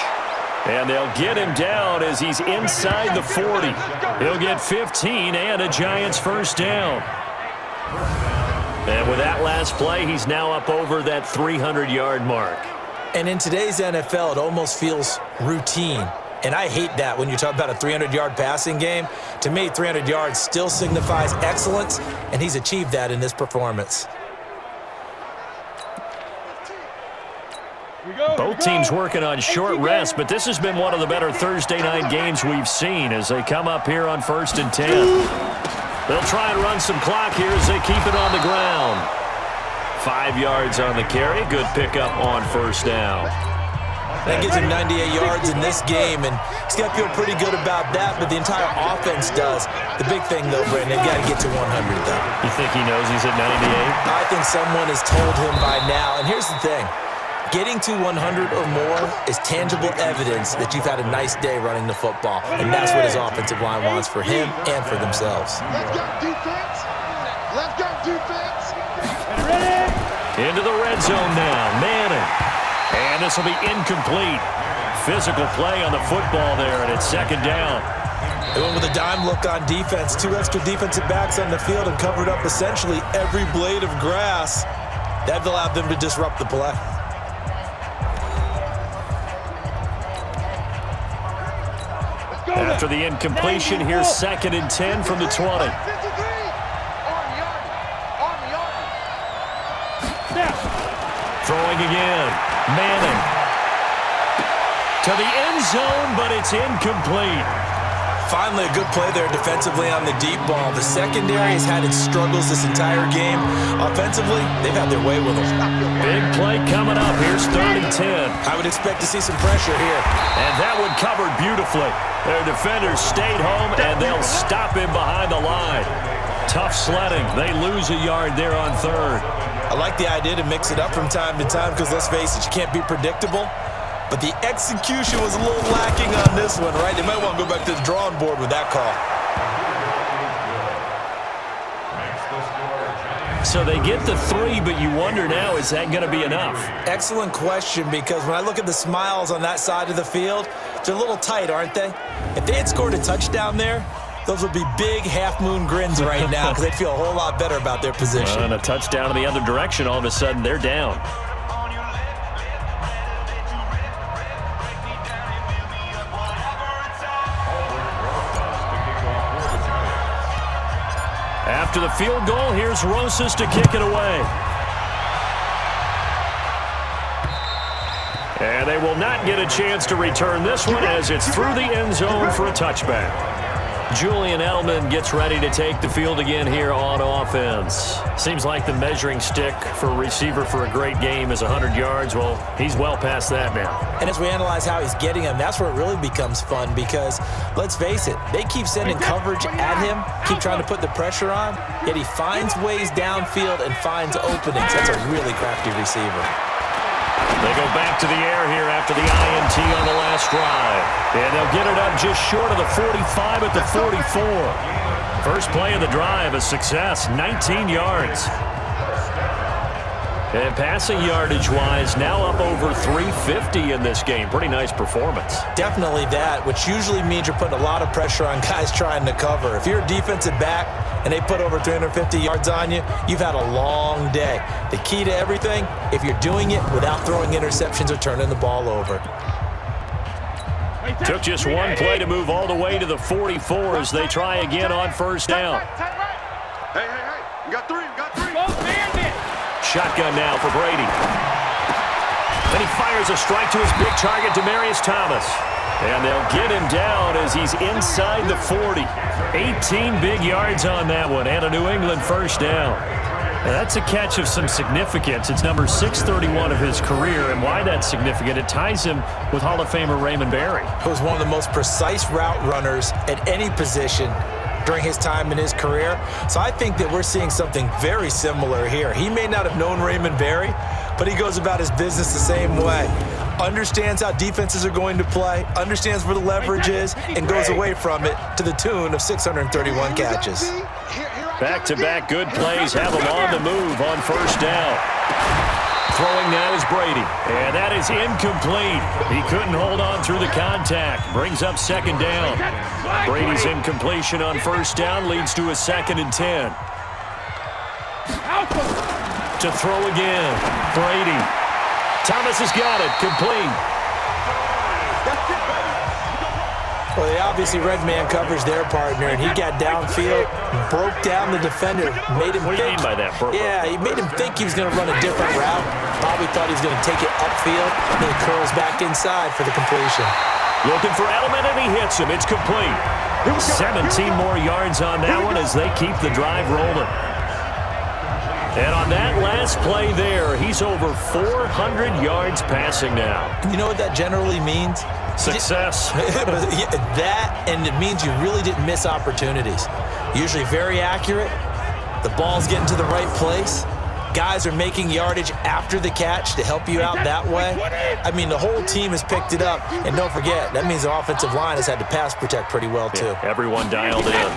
And they'll get him down as he's inside the 40. He'll get 15 and a Giants first down. And with that last play, he's now up over that 300-yard mark. And in today's NFL, it almost feels routine. And I hate that when you talk about a 300-yard passing game. To me, 300 yards still signifies excellence, and he's achieved that in this performance. Both teams working on short rest, but this has been one of the better Thursday night games we've seen as they come up here on 1st and 10. They'll try and run some clock here as they keep it on the ground. 5 yards on the carry. Good pickup on first down. That gives him 98 yards in this game, and he's got to feel pretty good about that, but the entire offense does. The big thing, though, Brandon, they've got to get to 100, though. You think he knows he's at 98? I think someone has told him by now, and here's the thing. Getting to 100 or more is tangible evidence that you've had a nice day running the football, and that's what his offensive line wants for him and for themselves. Let's go, defense. Let's go, defense. Into the red zone now. Madden. And this will be incomplete. Physical play on the football there, and it's second down. They went with a dime look on defense. 2 extra defensive backs on the field and covered up essentially every blade of grass. That allowed them to disrupt the play. After the incompletion, here's 2nd and 10 from the 20. Throwing again. Madden. To the end zone, but it's incomplete. Finally, a good play there defensively on the deep ball. The secondary has had its struggles this entire game. Offensively, they've had their way with them. Big play coming up. Here's 3rd and 10. I would expect to see some pressure here. And that one covered beautifully. Their defenders stayed home, and they'll stop him behind the line. Tough sledding. They lose a yard there on 3rd. I like the idea to mix it up from time to time because, let's face it, you can't be predictable. But the execution was a little lacking on this one, right? They might want to go back to the drawing board with that call. So they get the 3, but you wonder now, is that going to be enough? Excellent question, because when I look at the smiles on that side of the field, they're a little tight, aren't they? If they had scored a touchdown there, those would be big half-moon grins right now because they'd feel a whole lot better about their position. And a touchdown in the other direction, all of a sudden they're down. After the field goal, here's Rosas to kick it away. And they will not get a chance to return this one as it's through the end zone for a touchback. Julian Edelman gets ready to take the field again here on offense. Seems like the measuring stick for a receiver for a great game is 100 yards. Well, he's well past that now. And as we analyze how he's getting them, that's where it really becomes fun because, let's face it, they keep sending coverage at him, keep trying to put the pressure on, yet he finds ways downfield and finds openings. That's a really crafty receiver. They go back to the air here after the INT on the last drive. And they'll get it up just short of the 45 at the 44. First play of the drive, a success, 19 yards. And passing yardage-wise, now up over 350 in this game. Pretty nice performance. Definitely that, which usually means you're putting a lot of pressure on guys trying to cover. If you're a defensive back and they put over 350 yards on you, you've had a long day. The key to everything, if you're doing it without throwing interceptions or turning the ball over. Took just one play to move all the way to the 44 as they try again on first down. Hey, you got 3, you got 3. Shotgun now for Brady. Then he fires a strike to his big target, Demaryius Thomas. And they'll get him down as he's inside the 40. 18 big yards on that one and a New England first down. Now that's a catch of some significance. It's number 631 of his career, and why that's significant, it ties him with Hall of Famer Raymond Berry. He was one of the most precise route runners at any position during his time in his career. So I think that we're seeing something very similar here. He may not have known Raymond Berry, but he goes about his business the same way. Understands how defenses are going to play, understands where the leverage is, and goes away from it to the tune of 631 catches. Back-to-back good plays have him on the move on first down. Throwing now is Brady, and that is incomplete. He couldn't hold on through the contact. Brings up second down. Brady's incompletion on first down leads to a 2nd and 10. To throw again, Brady. Thomas has got it, complete. Well, they obviously red man covers their partner, and he got downfield, broke down the defender, made him What do you mean by that, Purple? Yeah, he made him think he was going to run a different route. Probably thought he was going to take it upfield, and then he curls back inside for the completion. Looking for Edelman, and he hits him. It's complete. 17 more yards on that one as they keep the drive rolling. And on that last play there, he's over 400 yards passing now. You know what that generally means? Success. That, and it means you really didn't miss opportunities. Usually very accurate. The ball's getting to the right place. guys are making yardage after the catch to help you out that way, I mean, the whole team has picked it up. And don't forget, that means the offensive line has had to pass protect pretty well, too. Yeah, everyone dialed in.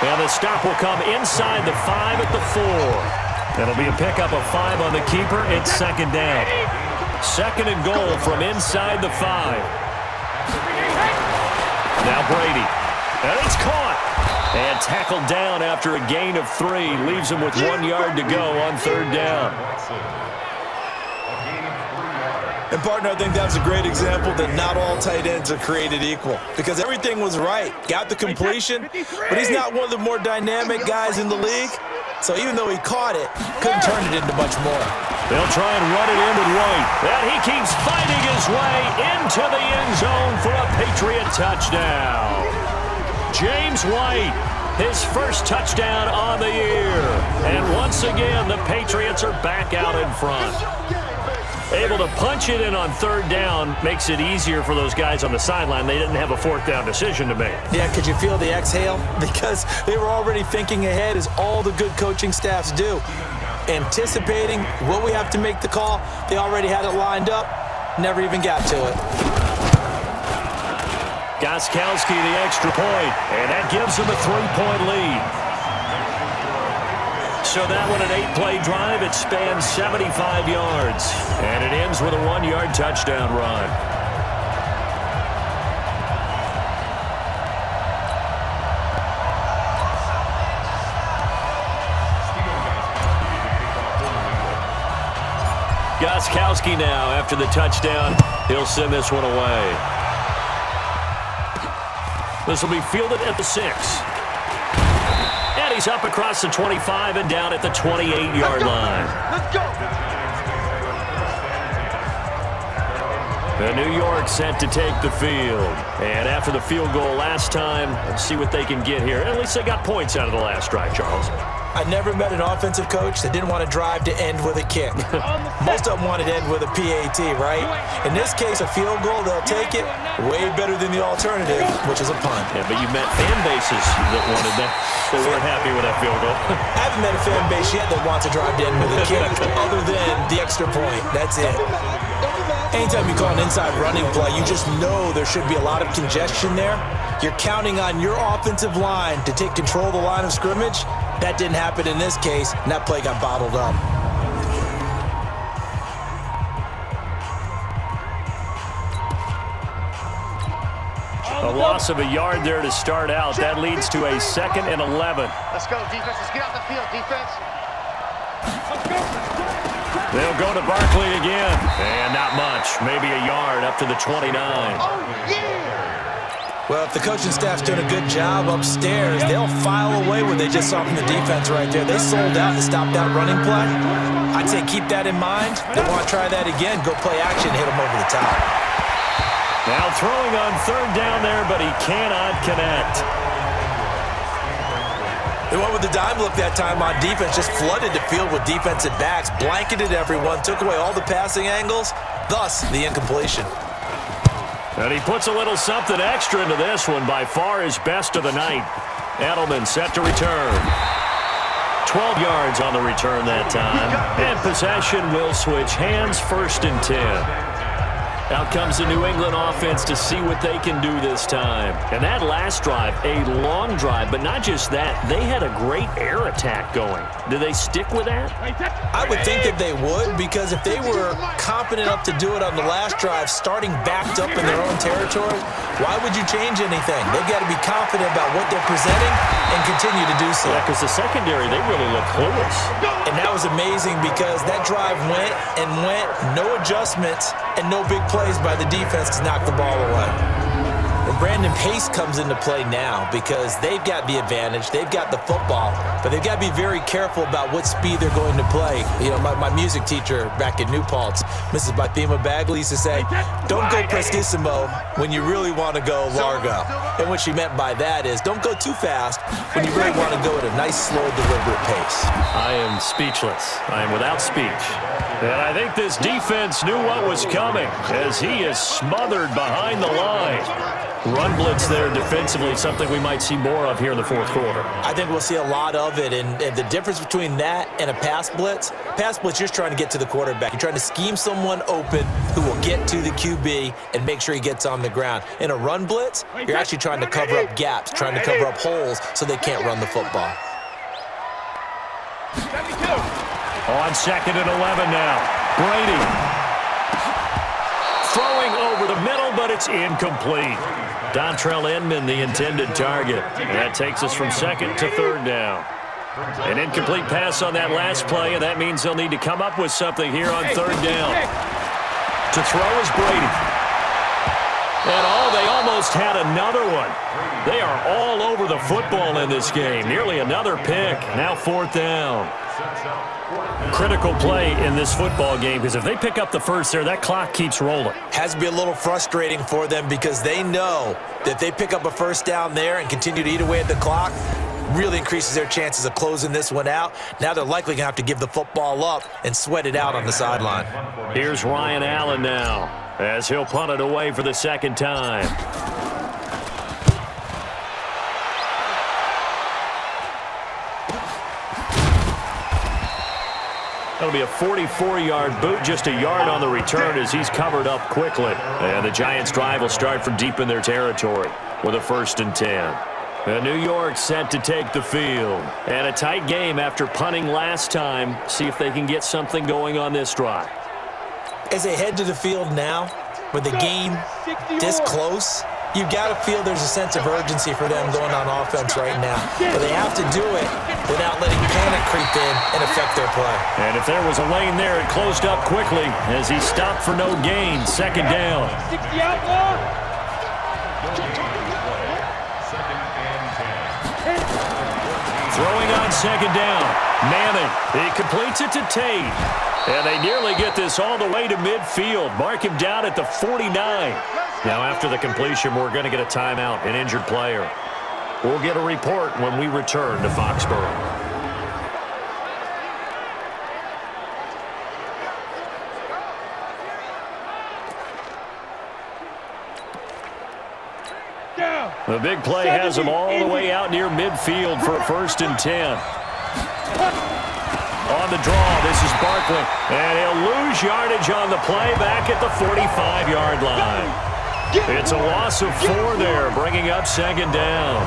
And the stop will come inside the 5 at the 4. It'll be a pickup of 5 on the keeper. It's second down. Second and goal from inside the 5. Now Brady. And it's caught. And tackled down after a gain of 3. Leaves him with 1 yard to go on third down. And, partner, I think that was a great example that not all tight ends are created equal. Because everything was right. Got the completion, but he's not one of the more dynamic guys in the league. So even though he caught it, couldn't turn it into much more. They'll try and run it in with White. And he keeps fighting his way into the end zone for a Patriot touchdown. James White, his first touchdown on the year. And once again, the Patriots are back out in front. Able to punch it in on third down makes it easier for those guys on the sideline. They didn't have a fourth down decision to make. Yeah, could you feel the exhale? Because they were already thinking ahead, as all the good coaching staffs do. Anticipating, will we have to make the call? They already had it lined up. Never even got to it. Gostkowski the extra point, and that gives them a 3-point lead. So that one, an 8-play drive. It spans 75 yards, and it ends with a 1-yard touchdown run. Gostkowski now, after the touchdown, he'll send this one away. This will be fielded at the 6. And he's up across the 25 and down at the 28-yard line. Let's go. The New York set to take the field. And after the field goal last time, let's see what they can get here. At least they got points out of the last drive, Charles. I never met an offensive coach that didn't want to drive to end with a kick. Most of them wanted to end with a PAT, right? In this case, a field goal, they'll take it. Way better than the alternative, which is a punt. Yeah, but you met fan bases that wanted that. They weren't happy with that field goal. I haven't met a fan base yet that wants to drive to end with a kick, other than the extra point. That's it. Anytime you call an inside running play, you just know there should be a lot of congestion there. You're counting on your offensive line to take control of the line of scrimmage. That didn't happen in this case, and that play got bottled up. A loss of a yard there to start out. That leads to a 2nd and 11. Let's go, defense. Let's get out the field, defense. They'll go to Barkley again. And not much. Maybe a yard up to the 29. Oh, yeah! Well, if the coaching staff's doing a good job upstairs, they'll file away what they just saw from the defense right there. They sold out to stop that running play. I'd say keep that in mind. They want to try that again. Go play action, hit them over the top. Now throwing on third down there, but he cannot connect. They went with the dime look that time on defense, just flooded the field with defensive backs, blanketed everyone, took away all the passing angles, thus the incompletion. And he puts a little something extra into this one, by far his best of the night. Edelman set to return. 12 yards on the return that time. And possession will switch hands, 1st and 10. Out comes the New England offense to see what they can do this time. And that last drive, a long drive, but not just that. They had a great air attack going. Do they stick with that? I would think that they would, because if they were confident enough to do it on the last drive, starting backed up in their own territory, why would you change anything? They've got to be confident about what they're presenting and continue to do so. Yeah, because the secondary, they really look clueless. And that was amazing, because that drive went and went, no adjustments, and no big plays by the defense to knock the ball away. And Brandon Pace comes into play now, because they've got the advantage. They've got the football, but they've got to be very careful about what speed they're going to play. You know, my music teacher back in New Paltz, Mrs. Bathema Bagley, used to say, don't go prestissimo when you really want to go largo. And what she meant by that is, don't go too fast when you really want to go at a nice, slow, deliberate pace. I am speechless. I am without speech. And I think this defense knew what was coming, as he is smothered behind the line. Run blitz there defensively, something we might see more of here in the fourth quarter. I think we'll see a lot of it, and the difference between that and a pass blitz, you're just trying to get to the quarterback. You're trying to scheme someone open who will get to the QB and make sure he gets on the ground. In a run blitz, you're actually trying to cover up gaps, trying to cover up holes so they can't run the football. On 2nd and 11 now. Brady. Throwing over the middle, but it's incomplete. Dontrell Inman, the intended target. And that takes us from 2nd to 3rd down. An incomplete pass on that last play, and that means they'll need to come up with something here on 3rd down. To throw is Brady. And they almost had another one. They are all over the football in this game. Nearly another pick. Now 4th down. Critical play in this football game because if they pick up the first there, that clock keeps rolling. Has to be a little frustrating for them because they know that they pick up a first down there and continue to eat away at the clock, really increases their chances of closing this one out. Now they're likely going to have to give the football up and sweat it out on the sideline. Here's Ryan Allen now as he'll punt it away for the 2nd time. That'll be a 44-yard boot, just a yard on the return as he's covered up quickly. And the Giants' drive will start from deep in their territory with a 1st and 10. And New York set to take the field. And a tight game after punting last time. See if they can get something going on this drive. As they head to the field now, with the game this close, you've got to feel there's a sense of urgency for them going on offense right now. But they have to do it without letting panic creep in and affect their play. And if there was a lane there, it closed up quickly as he stopped for no gain. 2nd down. 60 outlaw. Throwing on 2nd down. Manning. He completes it to Tate. And they nearly get this all the way to midfield. Mark him down at the 49. Now after the completion, we're going to get a timeout, an injured player. We'll get a report when we return to Foxborough. The big play has them all the way out near midfield for a 1st and 10. On the draw, this is Barkley. And he'll lose yardage on the play back at the 45-yard line. It's a loss of 4 there, bringing up 2nd down.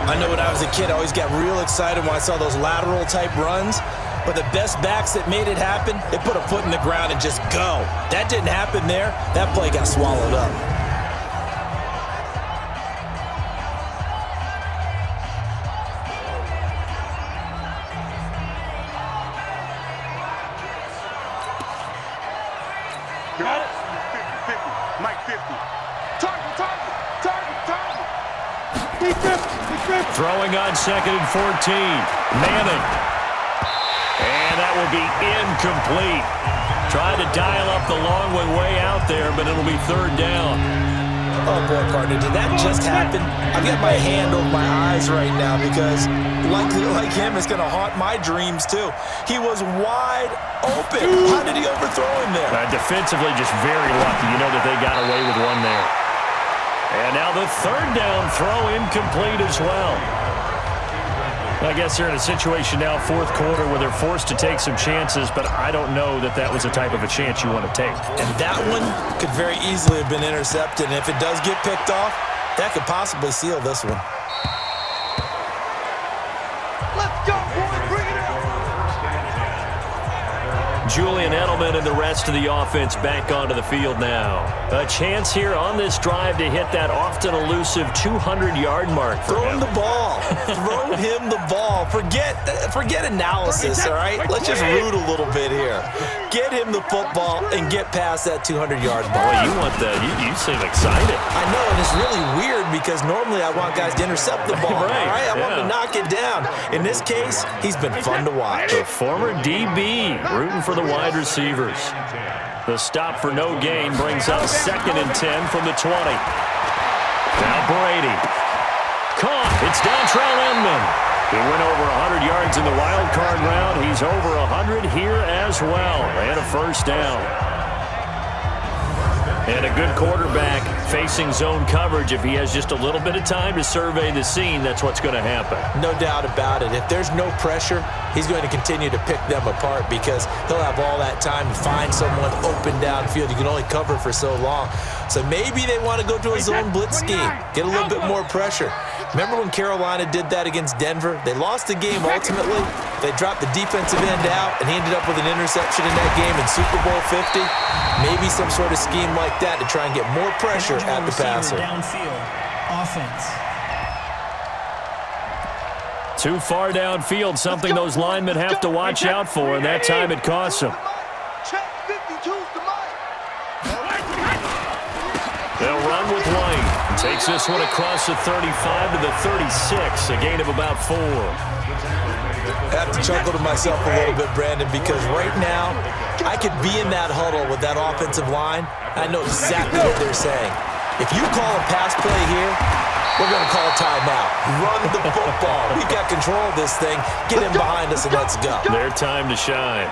I know when I was a kid, I always got real excited when I saw those lateral-type runs. But the best backs that made it happen, they put a foot in the ground and just go. That didn't happen there. That play got swallowed up. Got it? 50-50. Mike 50. Target. Throwing on 2nd and 14. Manning. And that will be incomplete. Tried to dial up the long one way out there, but it'll be 3rd down. Oh, boy, partner, did that just happen? I've got my hand over my eyes right now because, like him, it's going to haunt my dreams, too. He was wide open. How did he overthrow him there? Defensively, just very lucky. You know that they got away with one there. And now the 3rd down throw incomplete as well. I guess they're in a situation now, 4th quarter, where they're forced to take some chances, but I don't know that that was the type of a chance you want to take. And that one could very easily have been intercepted, and if it does get picked off, that could possibly seal this one. Let's go, boys. Bring it out. Julian Edelman and the rest of the offense back onto the field now. A chance here on this drive to hit that often elusive 200-yard mark for him. Throw him the ball. Throw him the ball. Forget analysis, all right? Let's just root a little bit here. Get him the football and get past that 200-yard mark. Boy, you want that. You seem excited. I know, and it's really weird because normally I want guys to intercept the ball, right, all right? I want them to knock it down. In this case, he's been fun to watch. The former DB rooting for the wide receivers. The stop for no gain brings up 2nd and 10 from the 20. Now Brady. Caught. It's Dontrell Inman. He went over 100 yards in the wild card round. He's over 100 here as well. And a 1st down. And a good quarterback facing zone coverage, if he has just a little bit of time to survey the scene, that's what's going to happen. No doubt about it. If there's no pressure, he's going to continue to pick them apart because he'll have all that time to find someone open downfield. You can only cover for so long. So maybe they want to go to a zone blitz scheme, get a little bit more pressure. Remember when Carolina did that against Denver? They lost the game ultimately. They dropped the defensive end out, and he ended up with an interception in that game in Super Bowl 50. Maybe some sort of scheme like that to try and get more pressure at the passer. Downfield, offense. Too far downfield, something those linemen have to watch out for, and that time it costs them. They'll run with White. Takes this one across the 35 to the 36, a gain of about 4. I have to chuckle to myself a little bit, Brandon, because right now I could be in that huddle with that offensive line. I know exactly what they're saying. If you call a pass play here, we're going to call a timeout. Run the football. We've got control of this thing. Get in behind us and let's go. Their time to shine.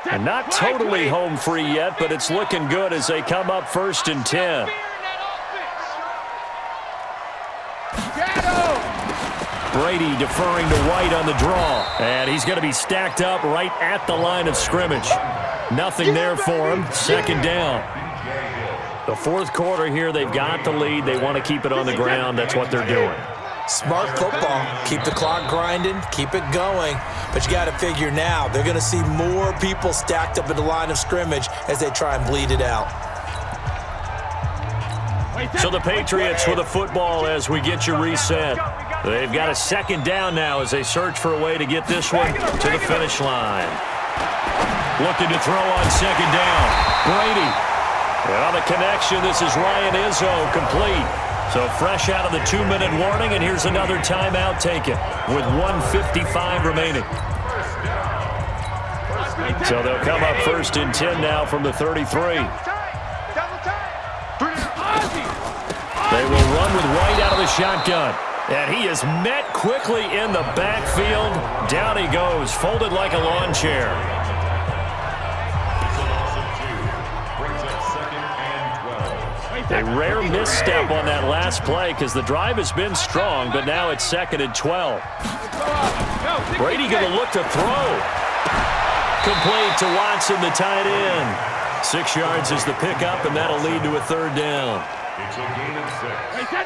And not totally home free yet, but it's looking good as they come up 1st and 10. Brady deferring to White on the draw. And he's going to be stacked up right at the line of scrimmage. Nothing there for him. 2nd down. The 4th quarter here, they've got the lead. They want to keep it on the ground. That's what they're doing. Smart football. Keep the clock grinding. Keep it going. But you got to figure now, they're going to see more people stacked up at the line of scrimmage as they try and bleed it out. So the Patriots with the football as we get you reset. They've got a 2nd down now as they search for a way to get this one to the finish line. Looking to throw on 2nd down. Brady. Well, the connection, this is Ryan Izzo, complete. So fresh out of the 2-minute warning, and here's another timeout taken with 1:55 remaining. So they'll come up 1st and 10 now from the 33. They will run with White out of the shotgun. And he is met quickly in the backfield. Down he goes, folded like a lawn chair. A rare misstep on that last play because the drive has been strong, but now it's 2nd and 12. Brady going to look to throw. Complete to Watson, the tight end. 6 yards is the pickup, and that'll lead to a 3rd down.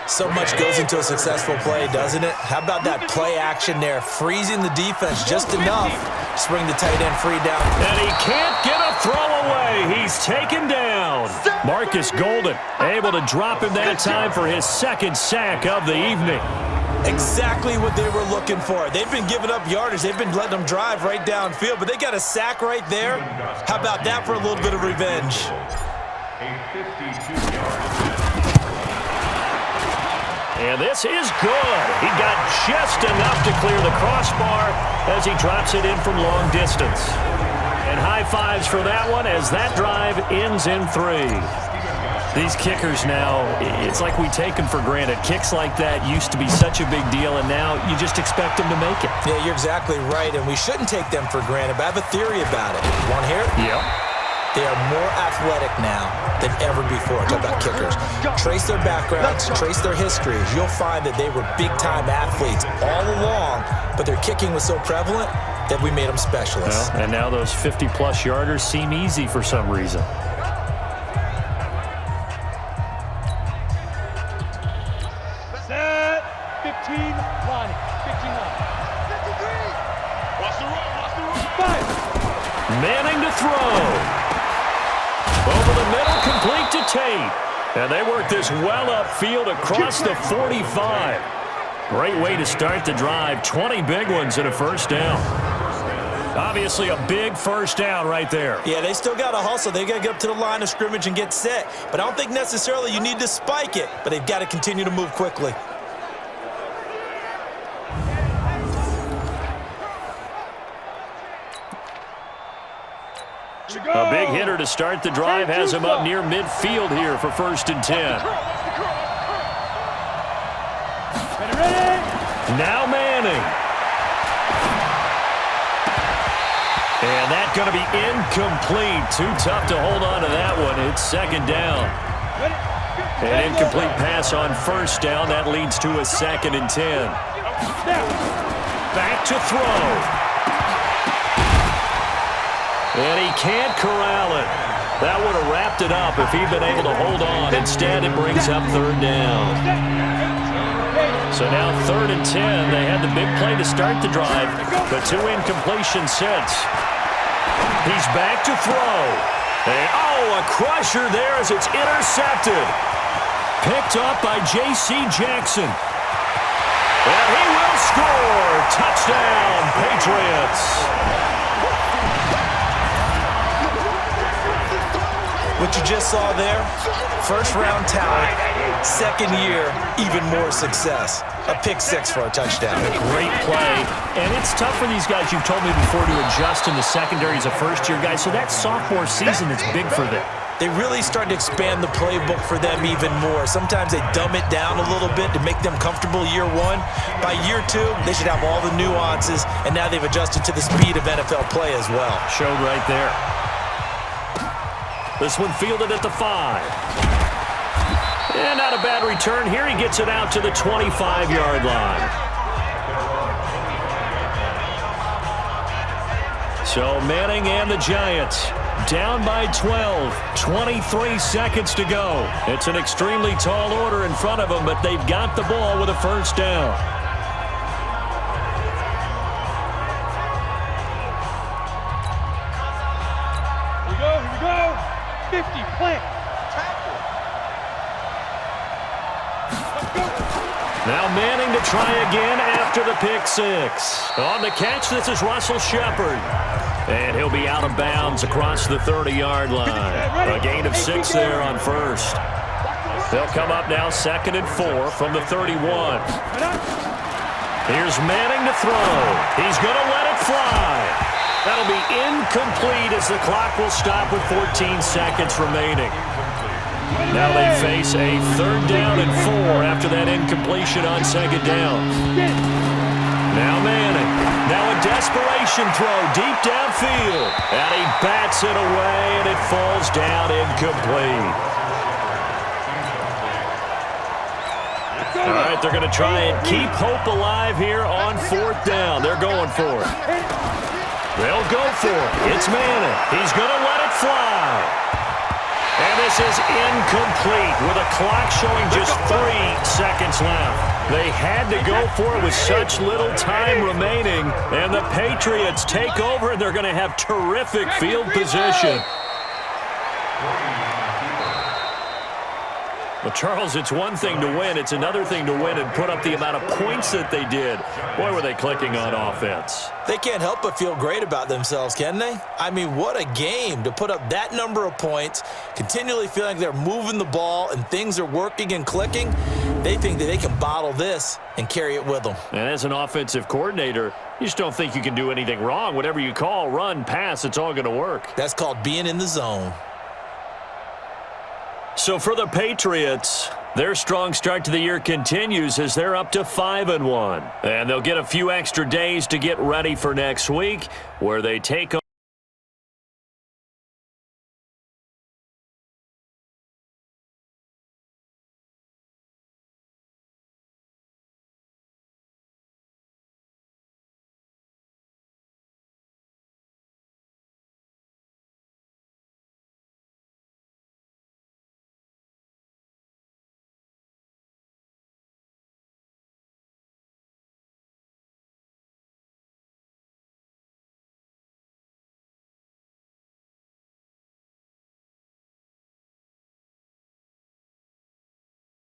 So much goes into a successful play, doesn't it? How about that play action there, freezing the defense just enough to bring the tight end free down. And he can't get a throw away. He's taken down. Marcus Golden able to drop him that time for his 2nd sack of the evening. Exactly what they were looking for. They've been giving up yardage. They've been letting them drive right downfield, but they got a sack right there. How about that for a little bit of revenge? And this is good. He got just enough to clear the crossbar as he drops it in from long distance. And high fives for that one as that drive ends in 3. These kickers now, it's like we take them for granted. Kicks like that used to be such a big deal, and now you just expect them to make it. Yeah, you're exactly right, and we shouldn't take them for granted, but I have a theory about it. Want to hear it? Yep. They are more athletic now than ever before. Talk about kickers. Trace their backgrounds, trace their histories. You'll find that they were big-time athletes all along, but their kicking was so prevalent that we made them specialists. Well, and now those 50-plus yarders seem easy for some reason. Set. 15 line. 15 line. 53. Watch the run. 5. Manning to throw. Over the middle, complete to Tate. And they work this well upfield across the 45. Great way to start the drive. 20 big ones and a 1st down. Obviously a big 1st down right there. Yeah, they still got to hustle. They got to get up to the line of scrimmage and get set. But I don't think necessarily you need to spike it. But they've got to continue to move quickly. A big hitter to start the drive has him up near midfield here for 1st and 10. Now Manning. And that's going to be incomplete. Too tough to hold on to that one. It's second down. An incomplete pass on first down. That leads to a 2nd and 10. Back to throw. And he can't corral it. That would have wrapped it up if he'd been able to hold on. Instead, it brings up 3rd down. So now 3rd and 10. They had the big play to start the drive, but 2 incompletions since. He's back to throw. And, a crusher there as it's intercepted. Picked up by J.C. Jackson. And he will score. Touchdown, Patriots. What you just saw there, first-round talent, second year, even more success. A pick 6 for a touchdown. Great play. And it's tough for these guys, you've told me before, to adjust in the secondary as a first-year guy. So that sophomore season is big for them. They really started to expand the playbook for them even more. Sometimes they dumb it down a little bit to make them comfortable year 1. By year 2, they should have all the nuances, and now they've adjusted to the speed of NFL play as well. Showed right there. This one fielded at the 5. And not a bad return here. He gets it out to the 25-yard line. So Manning and the Giants down by 12. 23 seconds to go. It's an extremely tall order in front of them, but they've got the ball with a first down. Here we go. 50, plant. Now Manning to try again after the pick 6. On the catch, this is Russell Shepard. And he'll be out of bounds across the 30-yard line. A gain of 6 there on first. They'll come up now 2nd and 4 from the 31. Here's Manning to throw. He's going to let it fly. That'll be incomplete as the clock will stop with 14 seconds remaining. Now they face a 3rd down and 4 after that incompletion on 2nd down. Now Manning. Now a desperation throw deep downfield. And he bats it away, and it falls down incomplete. All right, they're going to try and keep hope alive here on 4th down. They're going for it. They'll go for it. It's Manning. He's going to let it fly. And this is incomplete with a clock showing just 3 seconds left. They had to go for it with such little time remaining. And the Patriots take over, and they're going to have terrific field position. Well, Charles, it's one thing to win. It's another thing to win and put up the amount of points that they did. Boy, were they clicking on offense. They can't help but feel great about themselves, can they? I mean, what a game to put up that number of points, continually feeling like they're moving the ball and things are working and clicking. They think that they can bottle this and carry it with them. And as an offensive coordinator, you just don't think you can do anything wrong. Whatever you call, run, pass, it's all going to work. That's called being in the zone. So for the Patriots, their strong start to the year continues as they're up to 5-1. And they'll get a few extra days to get ready for next week, where they take on